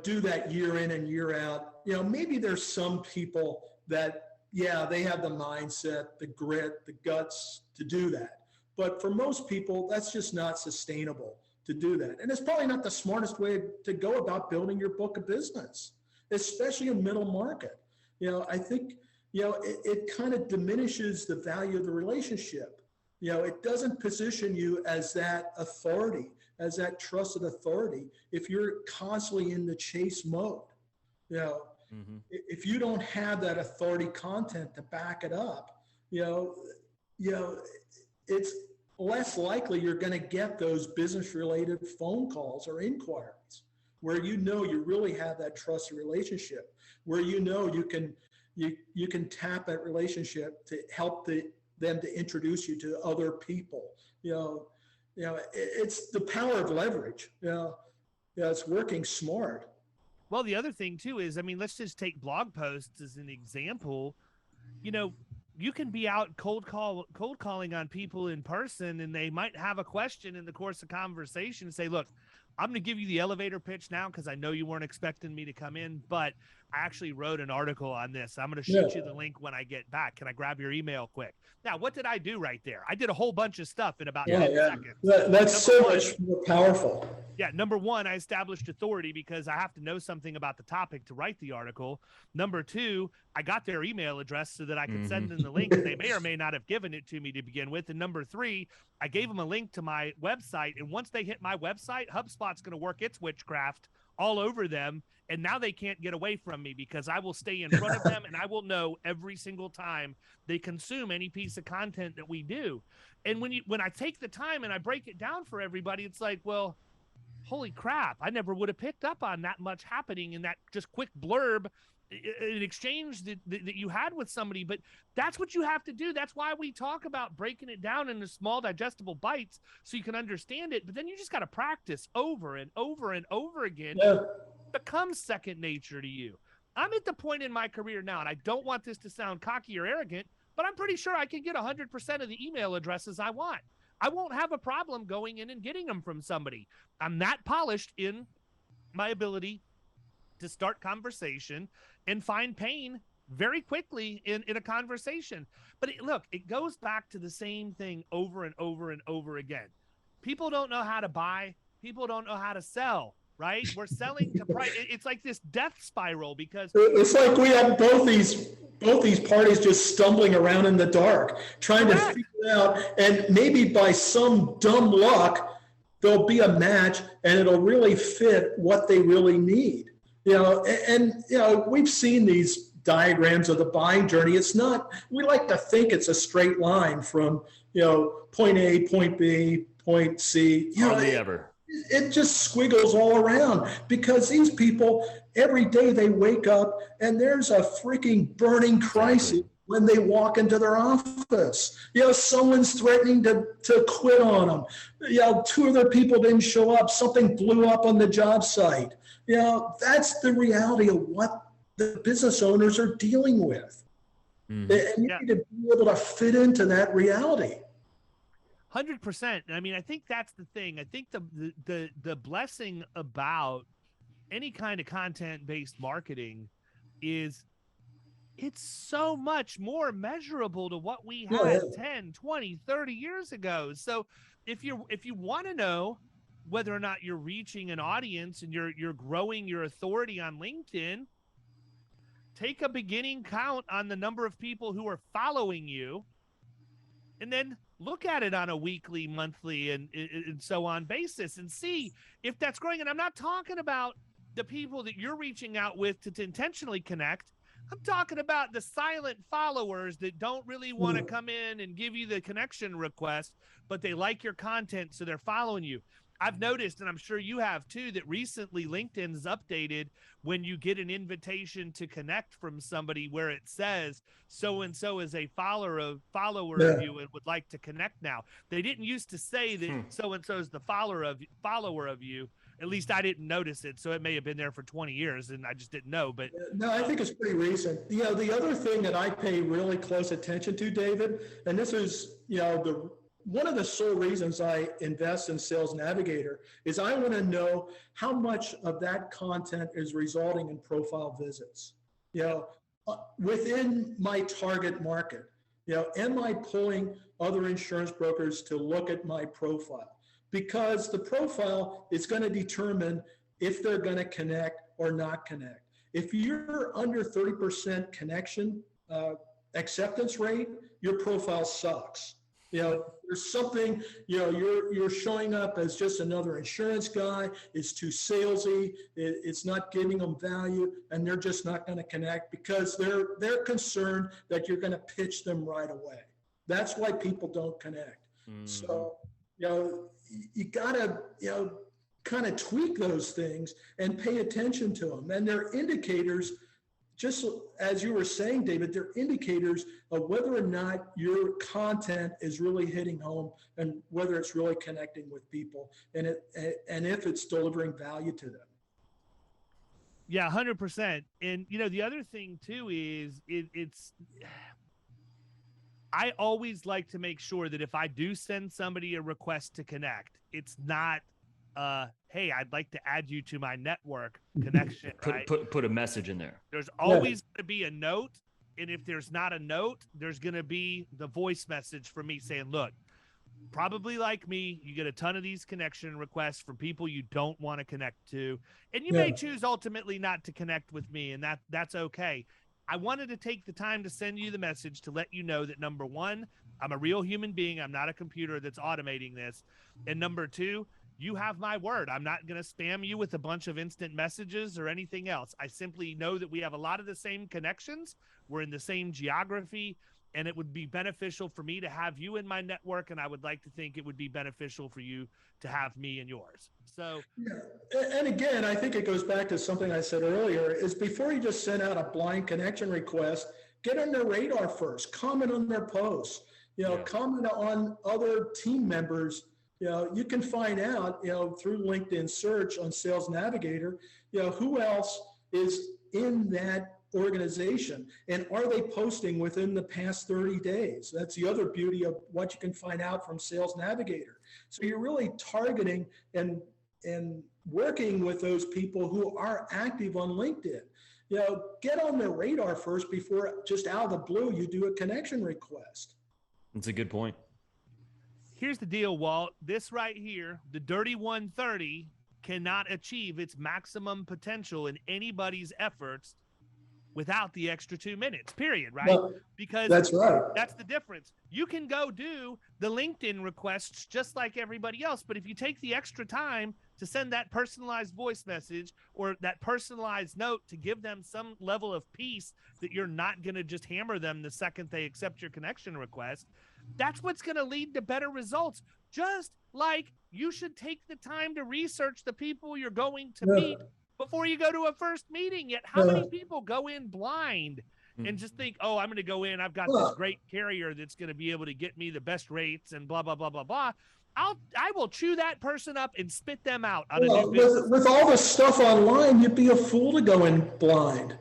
do that year in and year out. Maybe there's some people that, they have the mindset, the grit, the guts to do that. But for most people, that's just not sustainable to do that. And it's probably not the smartest way to go about building your book of business, especially in middle market. I think, it kind of diminishes the value of the relationship. It doesn't position you as that authority, as that trusted authority, if you're constantly in the chase mode. If you don't have that authority content to back it up, it's less likely you're going to get those business-related phone calls or inquiries where you really have that trusted relationship, where you can tap that relationship to help them to introduce you to other people. It's the power of leverage. It's working smart. Well, the other thing too is, let's just take blog posts as an example. You can be out cold calling on people in person, and they might have a question in the course of conversation and say, look, I'm going to give you the elevator pitch now because I know you weren't expecting me to come in, but I actually wrote an article on this. I'm going to shoot you the link when I get back. Can I grab your email quick? Now, what did I do right there? I did a whole bunch of stuff in about 10 seconds. That's so much more powerful. Yeah, number one, I established authority because I have to know something about the topic to write the article. Number two, I got their email address so that I could send them the link. They may or may not have given it to me to begin with. And number three, I gave them a link to my website. And once they hit my website, HubSpot's going to work its witchcraft all over them. And now they can't get away from me because I will stay in front of them and I will know every single time they consume any piece of content that we do. And when I take the time and I break it down for everybody, it's like, well, holy crap, I never would have picked up on that much happening in that just quick blurb, an exchange that you had with somebody. But that's what you have to do. That's why we talk about breaking it down into small digestible bites so you can understand it. But then you just got to practice over and over and over again. Yeah. It becomes second nature to you. I'm at the point in my career now, and I don't want this to sound cocky or arrogant, but I'm pretty sure I can get 100% of the email addresses I want. I won't have a problem going in and getting them from somebody. I'm that polished in my ability to start conversation and find pain very quickly in a conversation. But it goes back to the same thing over and over and over again. People don't know how to buy. People don't know how to sell, right? We're selling to price. It's like this death spiral because it's like we have both these parties just stumbling around in the dark, trying to figure it out. And maybe by some dumb luck, there'll be a match and it'll really fit what they really need. We've seen these diagrams of the buying journey. We like to think it's a straight line from, point A, point B, point C. Hardly ever. It just squiggles all around because these people, every day they wake up and there's a freaking burning crisis when they walk into their office. Someone's threatening to quit on them. Two of their people didn't show up. Something blew up on the job site. That's the reality of what the business owners are dealing with. And you need to be able to fit into that reality. 100%. I think that's the thing. I think the blessing about any kind of content-based marketing is it's so much more measurable to what we had 10, 20, 30 years ago. So if you want to know whether or not you're reaching an audience and you're growing your authority on LinkedIn, take a beginning count on the number of people who are following you, and then look at it on a weekly, monthly, and so on basis and see if that's growing. And I'm not talking about the people that you're reaching out with to intentionally connect. I'm talking about the silent followers that don't really want to come in and give you the connection request, but they like your content, so they're following you. I've noticed, and I'm sure you have too, that recently LinkedIn's updated when you get an invitation to connect from somebody where it says so-and-so is a follower of you and would like to connect now. They didn't used to say that so-and-so is the follower of you. At least I didn't notice it. So it may have been there for 20 years and I just didn't know. But no, I think it's pretty recent. The other thing that I pay really close attention to, David, and this is, one of the sole reasons I invest in Sales Navigator is I want to know how much of that content is resulting in profile visits. Within my target market, am I pulling other insurance brokers to look at my profile? Because the profile is going to determine if they're going to connect or not connect. If you're under 30% connection acceptance rate, your profile sucks. There's something, you're showing up as just another insurance guy. It's too salesy. It's not giving them value, and they're just not going to connect because they're concerned that you're going to pitch them right away. That's why people don't connect. So, you got to, kind of tweak those things and pay attention to them. And they're indicators, just as you were saying, David, they're indicators of whether or not your content is really hitting home and whether it's really connecting with people and if it's delivering value to them. Yeah, 100%. And, the other thing too is I always like to make sure that if I do send somebody a request to connect, it's not, hey, I'd like to add you to my network connection. Right? Put a message in there. There's always going to be a note. And if there's not a note, there's going to be the voice message from me saying, look, probably like me, you get a ton of these connection requests from people you don't want to connect to. And you may choose ultimately not to connect with me, and that's okay. I wanted to take the time to send you the message to let you know that, number one, I'm a real human being. I'm not a computer that's automating this. And number two, you have my word. I'm not going to spam you with a bunch of instant messages or anything else. I simply know that we have a lot of the same connections. We're in the same geography, and it would be beneficial for me to have you in my network. And I would like to think it would be beneficial for you to have me in yours. So, and again, I think it goes back to something I said earlier, is before you just send out a blind connection request, get on their radar first, comment on their posts, comment on other team members. You can find out, through LinkedIn search on Sales Navigator, who else is in that organization and are they posting within the past 30 days? That's the other beauty of what you can find out from Sales Navigator. So you're really targeting and working with those people who are active on LinkedIn. Get on their radar first before just out of the blue you do a connection request. That's a good point. Here's the deal, Walt. This right here, the Dirty 130, cannot achieve its maximum potential in anybody's efforts without the extra 2 minutes, period, right? Well, because that's right. That's the difference. You can go do the LinkedIn requests just like everybody else, but if you take the extra time to send that personalized voice message or that personalized note to give them some level of peace that you're not going to just hammer them the second they accept your connection request, that's what's going to lead to better results. Just like you should take the time to research the people you're going to meet before you go to a first meeting. Yet how many people go in blind and just think, oh, I'm going to go in, I've got this great carrier that's going to be able to get me the best rates and blah, blah, blah, blah, blah. I will chew that person up and spit them out on a new business. With all this stuff online, you'd be a fool to go in blind.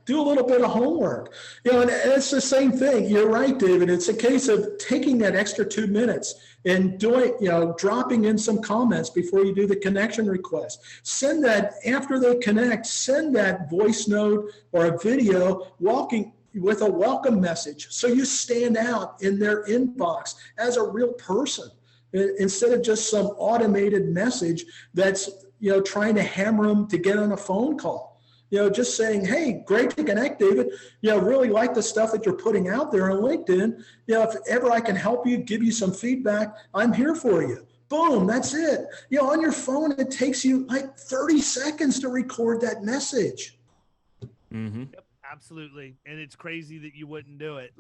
Do a little bit of homework. And it's the same thing. You're right, David. It's a case of taking that extra 2 minutes and doing, dropping in some comments before you do the connection request. Send that after they connect, send that voice note or a video walking with a welcome message. So you stand out in their inbox as a real person instead of just some automated message that's, trying to hammer them to get on a phone call. Just saying, hey, great to connect, David. Really like the stuff that you're putting out there on LinkedIn. If ever I can help you, give you some feedback, I'm here for you. Boom, that's it. On your phone, it takes you like 30 seconds to record that message. Mm-hmm. Yep, absolutely. And it's crazy that you wouldn't do it.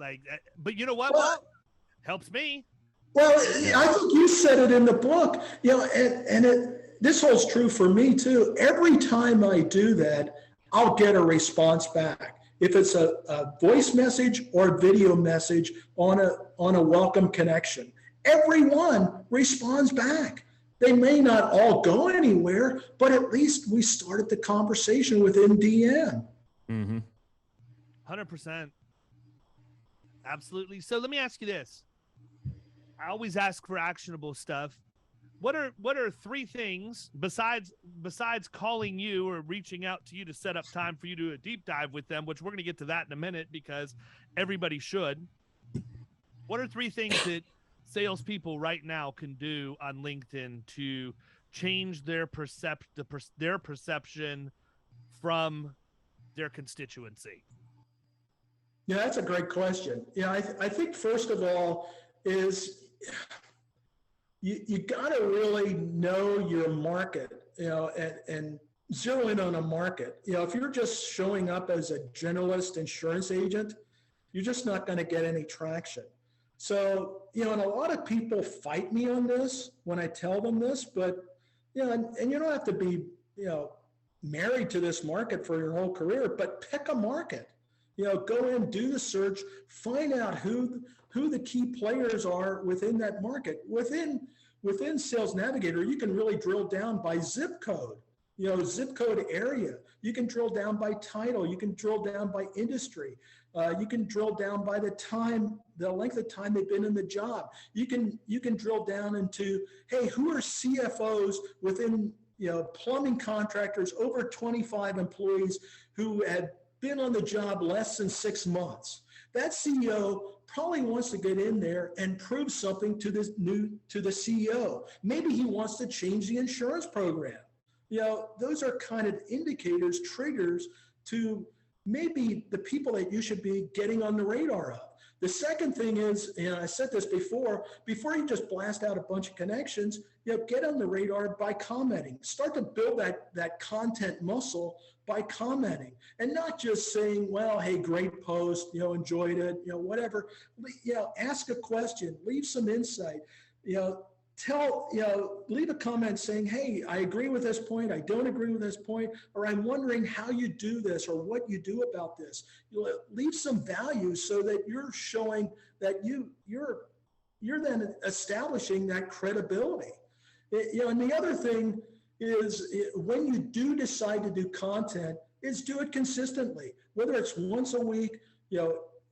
But you know what? Well, helps me. Well, I think you said it in the book, this holds true for me too. Every time I do that, I'll get a response back. If it's a voice message or a video message on a welcome connection, everyone responds back. They may not all go anywhere, but at least we started the conversation within DM. 100%. Absolutely. So let me ask you this. I always ask for actionable stuff. What are three things besides calling you or reaching out to you to set up time for you to do a deep dive with them, which we're going to get to that in a minute because everybody should. What are three things that salespeople right now can do on LinkedIn to change their perception from their constituency? Yeah, that's a great question. Yeah, I think first of all is you got to really know your market, and zero in on a market. If you're just showing up as a generalist insurance agent, you're just not going to get any traction. So, and a lot of people fight me on this when I tell them this, but, and you don't have to be, married to this market for your whole career, but pick a market. Go in, do the search, find out who the key players are within that market. Within Sales Navigator, you can really drill down by zip code, zip code area. You can drill down by title. You can drill down by industry. You can drill down by the length of time they've been in the job. You can drill down into, hey, who are CFOs within, plumbing contractors over 25 employees who had been on the job less than 6 months. That CEO probably wants to get in there and prove something to the CEO. Maybe he wants to change the insurance program. Those are kind of indicators, triggers to maybe the people that you should be getting on the radar of. The second thing is, and I said this before you just blast out a bunch of connections, get on the radar by commenting. Start to build that content muscle by commenting and not just saying, well, hey, great post, enjoyed it, whatever. Ask a question, leave some insight, leave a comment saying, hey, I agree with this point, I don't agree with this point, or I'm wondering how you do this or what you do about this. Leave some value so that you're showing that you're then establishing that credibility. And the other thing is when you do decide to do content, is do it consistently, whether it's once a week,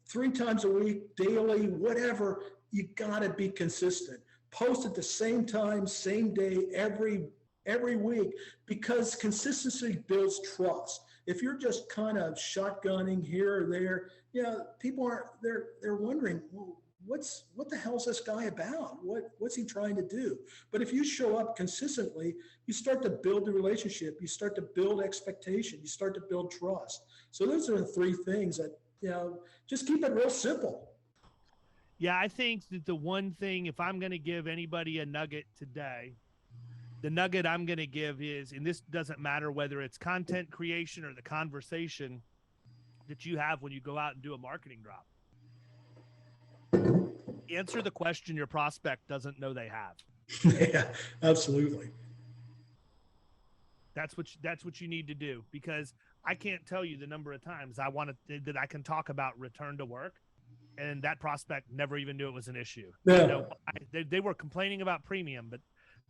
3 times a week, daily, whatever. You got to be consistent. Post at the same time, same day, every week, because consistency builds trust. If you're just kind of shotgunning here or there, people they're wondering, well, what the hell's this guy about? What's he trying to do? But if you show up consistently, you start to build the relationship, you start to build expectation, you start to build trust. So those are the 3 things that, just keep it real simple. Yeah, I think that the one thing, if I'm going to give anybody a nugget today, the nugget I'm going to give is, and this doesn't matter whether it's content creation or the conversation that you have when you go out and do a marketing drop. Answer the question your prospect doesn't know they have. Yeah, absolutely. That's what you need to do, because I can't tell you the number of times that I can talk about return to work, and that prospect never even knew it was an issue. Yeah. They were complaining about premium, but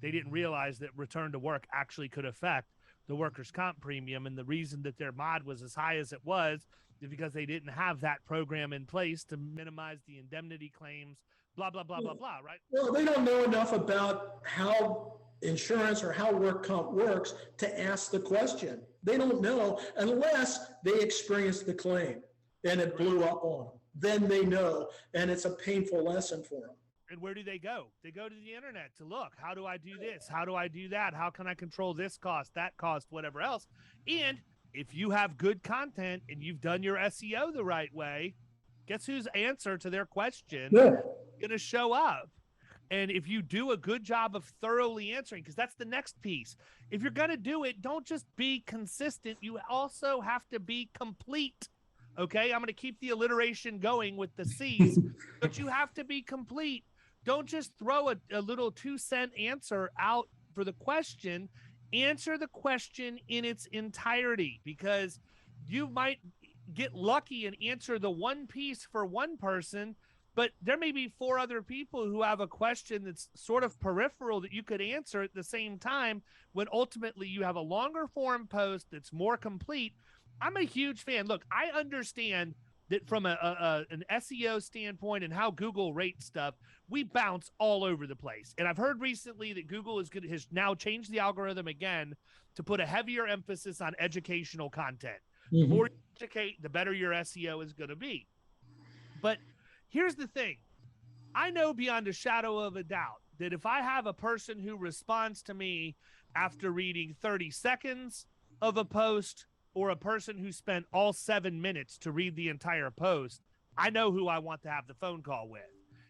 they didn't realize that return to work actually could affect the workers' comp premium. And the reason that their mod was as high as it was is because they didn't have that program in place to minimize the indemnity claims, blah, blah, blah, blah, blah, right? Well, they don't know enough about how insurance or how work comp works to ask the question. They don't know unless they experience the claim and it blew up on them. Then they know, and it's a painful lesson for them. And where do they go? They go to the internet to look. How do I do this? How do I do that? How can I control this cost, that cost, whatever else? And if you have good content and you've done your SEO the right way, guess whose answer to their question is going to show up? And if you do a good job of thoroughly answering, because that's the next piece. If you're going to do it, don't just be consistent. You also have to be complete. Okay, I'm going to keep the alliteration going with the C's, but you have to be complete. Don't just throw a little 2-cent answer out for the question. Answer the question in its entirety, because you might get lucky and answer the one piece for one person, but there may be 4 other people who have a question that's sort of peripheral that you could answer at the same time, when ultimately you have a longer form post that's more complete. I'm a huge fan. Look, I understand that from an SEO standpoint and how Google rates stuff, we bounce all over the place. And I've heard recently that Google has now changed the algorithm again to put a heavier emphasis on educational content. The more you educate, the better your SEO is going to be. But here's the thing. I know beyond a shadow of a doubt that if I have a person who responds to me after reading 30 seconds of a post, or a person who spent all 7 minutes to read the entire post, I know who I want to have the phone call with.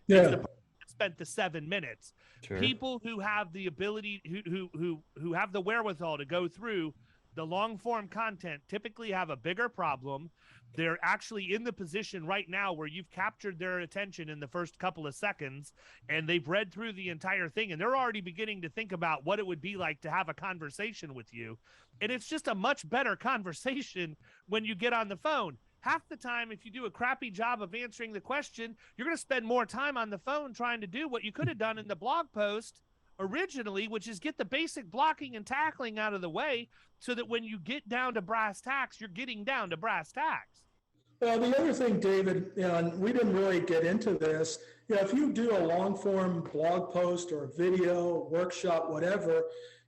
Yeah. It's the person that spent the 7 minutes. Sure. People who have the ability, who have the wherewithal to go through the long form content typically have a bigger problem. They're actually in the position right now where you've captured their attention in the first couple of seconds, and they've read through the entire thing, and they're already beginning to think about what it would be like to have a conversation with you. And it's just a much better conversation when you get on the phone. Half the time, if you do a crappy job of answering the question, you're going to spend more time on the phone trying to do what you could have done in the blog post originally, which is get the basic blocking and tackling out of the way, so that when you get down to brass tacks, you're getting down to brass tacks. Well, the other thing, David, and we didn't really get into this, if you do a long form blog post or a video, workshop, whatever,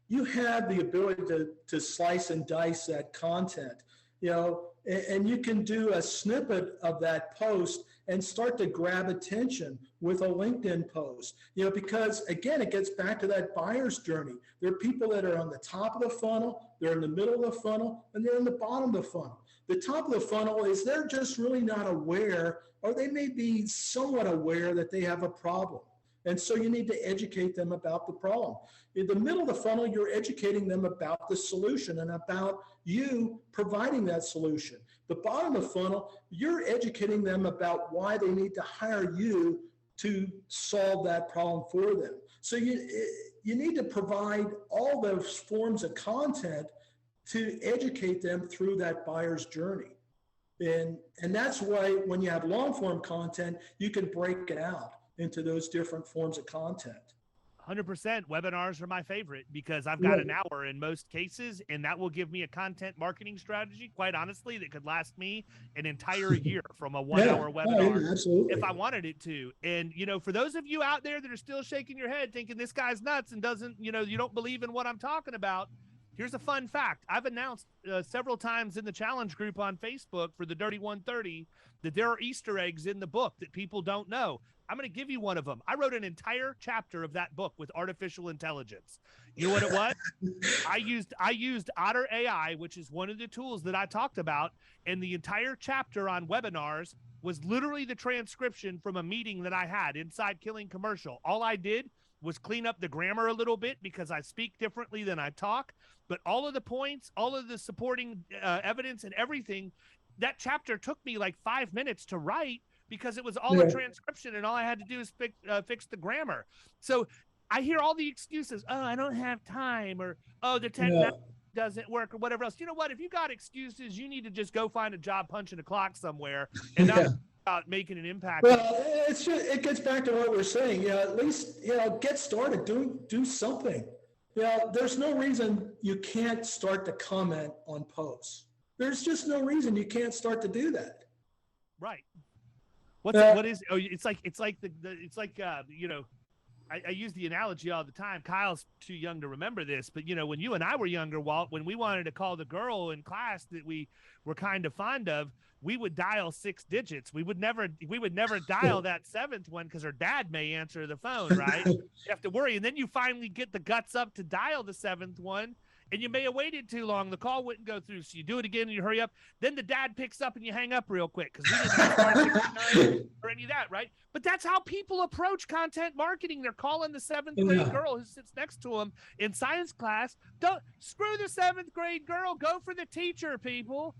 you have the ability to slice and dice that content, and you can do a snippet of that post and start to grab attention with a LinkedIn post, because again, it gets back to that buyer's journey. There are people that are on the top of the funnel, they're in the middle of the funnel, and they're in the bottom of the funnel. The top of the funnel is they're just really not aware, or they may be somewhat aware that they have a problem. And so you need to educate them about the problem. In the middle of the funnel, you're educating them about the solution and about you providing that solution. The bottom of the funnel, you're educating them about why they need to hire you to solve that problem for them. So you need to provide all those forms of content to educate them through that buyer's journey. And that's why when you have long form content, you can break it out into those different forms of content. 100%. Webinars are my favorite because I've got an hour in most cases, and that will give me a content marketing strategy, quite honestly, that could last me an entire year from a 1 hour webinar if I wanted it to. And, for those of you out there that are still shaking your head thinking this guy's nuts and doesn't, you don't believe in what I'm talking about, here's a fun fact. I've announced several times in the challenge group on Facebook for the Dirty 130 that there are Easter eggs in the book that people don't know. I'm going to give you one of them. I wrote an entire chapter of that book with artificial intelligence. You know what it was? I used Otter AI, which is one of the tools that I talked about, and the entire chapter on webinars was literally the transcription from a meeting that I had inside Killing Commercial. All I did was clean up the grammar a little bit because I speak differently than I talk, but all of the points, all of the supporting evidence and everything, that chapter took me like 5 minutes to write because it was all a transcription and all I had to do is fix the grammar. So I hear all the excuses. Oh, I don't have time, or, oh, the technology doesn't work, or whatever else. You know what? If you got excuses, you need to just go find a job punching a clock somewhere and not about making an impact. Well, it gets back to what we're saying. At least, get started, do something. There's no reason you can't start to comment on posts. There's just no reason you can't start to do that. Right. What is? Oh, it's like I use the analogy all the time. Kyle's too young to remember this, but when you and I were younger, Walt, when we wanted to call the girl in class that we were kind of fond of, we would dial 6 digits. We would never dial that 7th one because her dad may answer the phone, right? You have to worry, and then you finally get the guts up to dial the 7th one. And you may have waited too long. The call wouldn't go through. So you do it again and you hurry up. Then the dad picks up and you hang up real quick because we didn't have star 69 or any of that, right? But that's how people approach content marketing. They're calling the 7th grade girl who sits next to them in science class. Don't screw the 7th grade girl. Go for the teacher, people.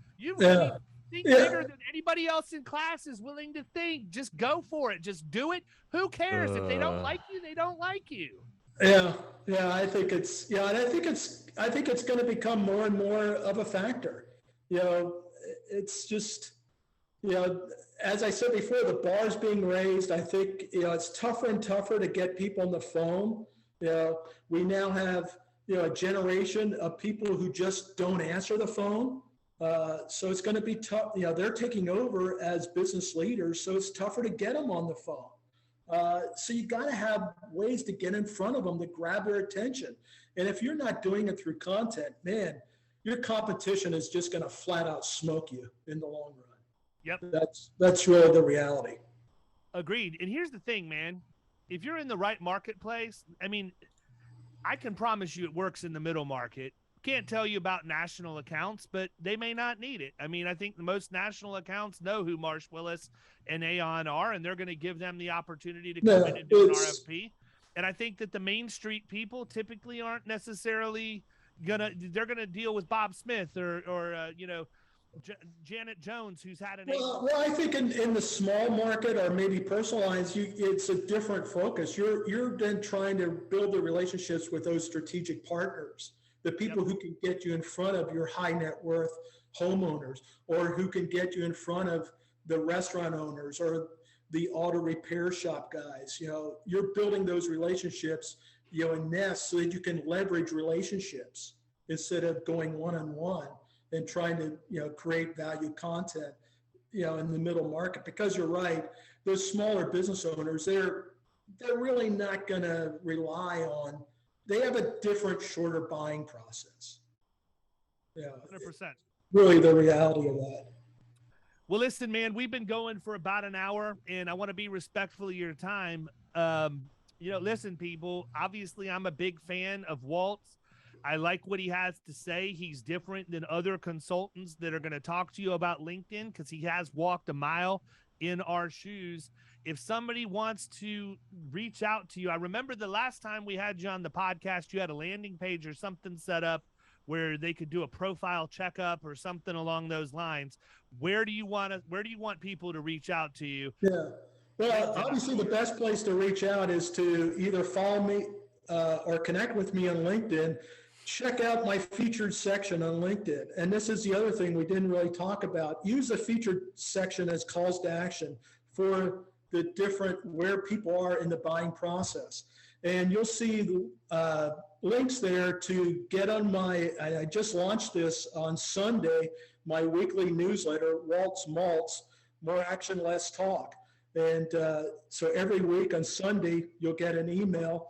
Think bigger than anybody else in class is willing to think. Just go for it. Just do it. Who cares? If they don't like you, they don't like you. Yeah, I think it's and I think it's going to become more and more of a factor. It's just, as I said before, the bar's being raised. I think it's tougher and tougher to get people on the phone. We now have a generation of people who just don't answer the phone. So it's going to be tough. They're taking over as business leaders, so it's tougher to get them on the phone. So you got to have ways to get in front of them to grab their attention. And if you're not doing it through content, man, your competition is just going to flat out smoke you in the long run. Yep. That's really the reality. Agreed. And here's the thing, man. If you're in the right marketplace, I mean, I can promise you it works in the middle market. Can't tell you about national accounts, but they may not need it. I mean, I think the most national accounts know who Marsh Willis and Aon are, and they're going to give them the opportunity to come in and do an RFP. And I think that the Main Street people typically aren't necessarily they're going to deal with Bob Smith or Janet Jones, who's had an. Well, I think in the small market or maybe personal lines, it's a different focus. You're then trying to build the relationships with those strategic partners. The people who can get you in front of your high net worth homeowners, or who can get you in front of the restaurant owners or the auto repair shop guys. You're building those relationships, in nests so that you can leverage relationships instead of going one-on-one and trying to, create value content, in the middle market. Because you're right, those smaller business owners, they're really not going to rely on. They have a different, shorter buying process. 100%. Really the reality of that. Well, listen, man, we've been going for about an hour, and I want to be respectful of your time. Listen, people, obviously I'm a big fan of Walt's. I like what he has to say. He's different than other consultants that are going to talk to you about LinkedIn because he has walked a mile in our shoes. If somebody wants to reach out to you, I remember the last time we had you on the podcast, you had a landing page or something set up where they could do a profile checkup or something along those lines. Where do you want people to reach out to you? Yeah. Well, obviously the best place to reach out is to either follow me or connect with me on LinkedIn. Check out my featured section on LinkedIn. And this is the other thing we didn't really talk about. Use the featured section as calls to action for the different where people are in the buying process. And you'll see links there to get on I just launched this on Sunday, my weekly newsletter, Walt's Malts, More Action, Less Talk. And so every week on Sunday, you'll get an email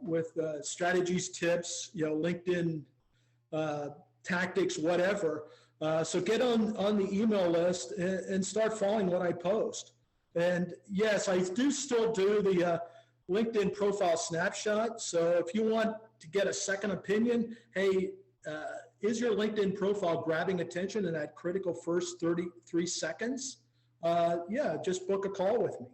with strategies, tips, LinkedIn tactics, whatever. So get on the email list and start following what I post. And yes, I do still do the LinkedIn profile snapshot. So if you want to get a second opinion, hey, is your LinkedIn profile grabbing attention in that critical first 33 seconds? Just book a call with me.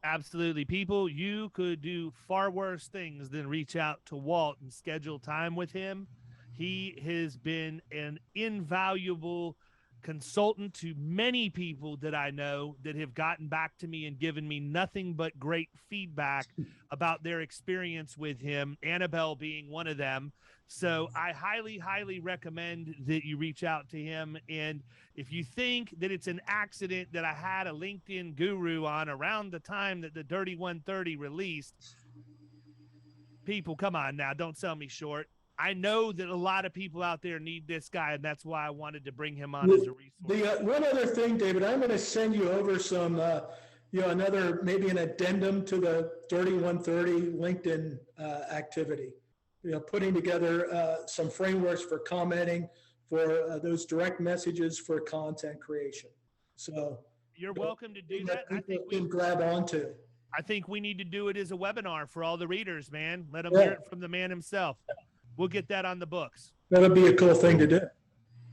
Absolutely. People, you could do far worse things than reach out to Walt and schedule time with him. He has been an invaluable consultant to many people that I know that have gotten back to me and given me nothing but great feedback about their experience with him, Annabelle being one of them. So I highly, highly recommend that you reach out to him. And if you think that it's an accident that I had a LinkedIn guru on around the time that the Dirty 130 released, people, come on now, don't sell me short. I know that a lot of people out there need this guy, and that's why I wanted to bring him on as a resource. One other thing, David, I'm going to send you over some, another, maybe an addendum to the Dirty 130 LinkedIn activity. Putting together some frameworks for commenting, for those direct messages for content creation. So you're welcome to do that. I think we can grab onto. I think we need to do it as a webinar for all the readers, man. Let them hear it from the man himself. We'll get that on the books. That'll be a cool thing to do.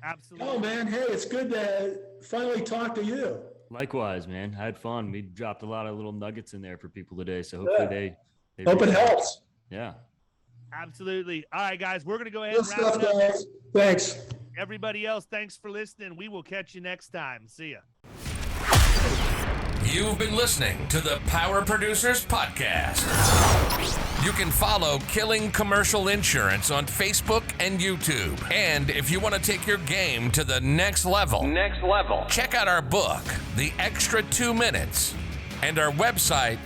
Absolutely. Oh man, hey, it's good to finally talk to you. Likewise, man. I had fun. We dropped a lot of little nuggets in there for people today, so hopefully they hope it helps. Yeah. Absolutely. All right, guys, we're going to go ahead Good and wrap stuff, it up. guys. Thanks. Everybody else, thanks for listening. We will catch you next time. See ya. You've been listening to the Power Producers Podcast. You can follow Killing Commercial Insurance on Facebook and YouTube. And if you want to take your game to the next level, check out our book, The Extra 2 Minutes, and our website,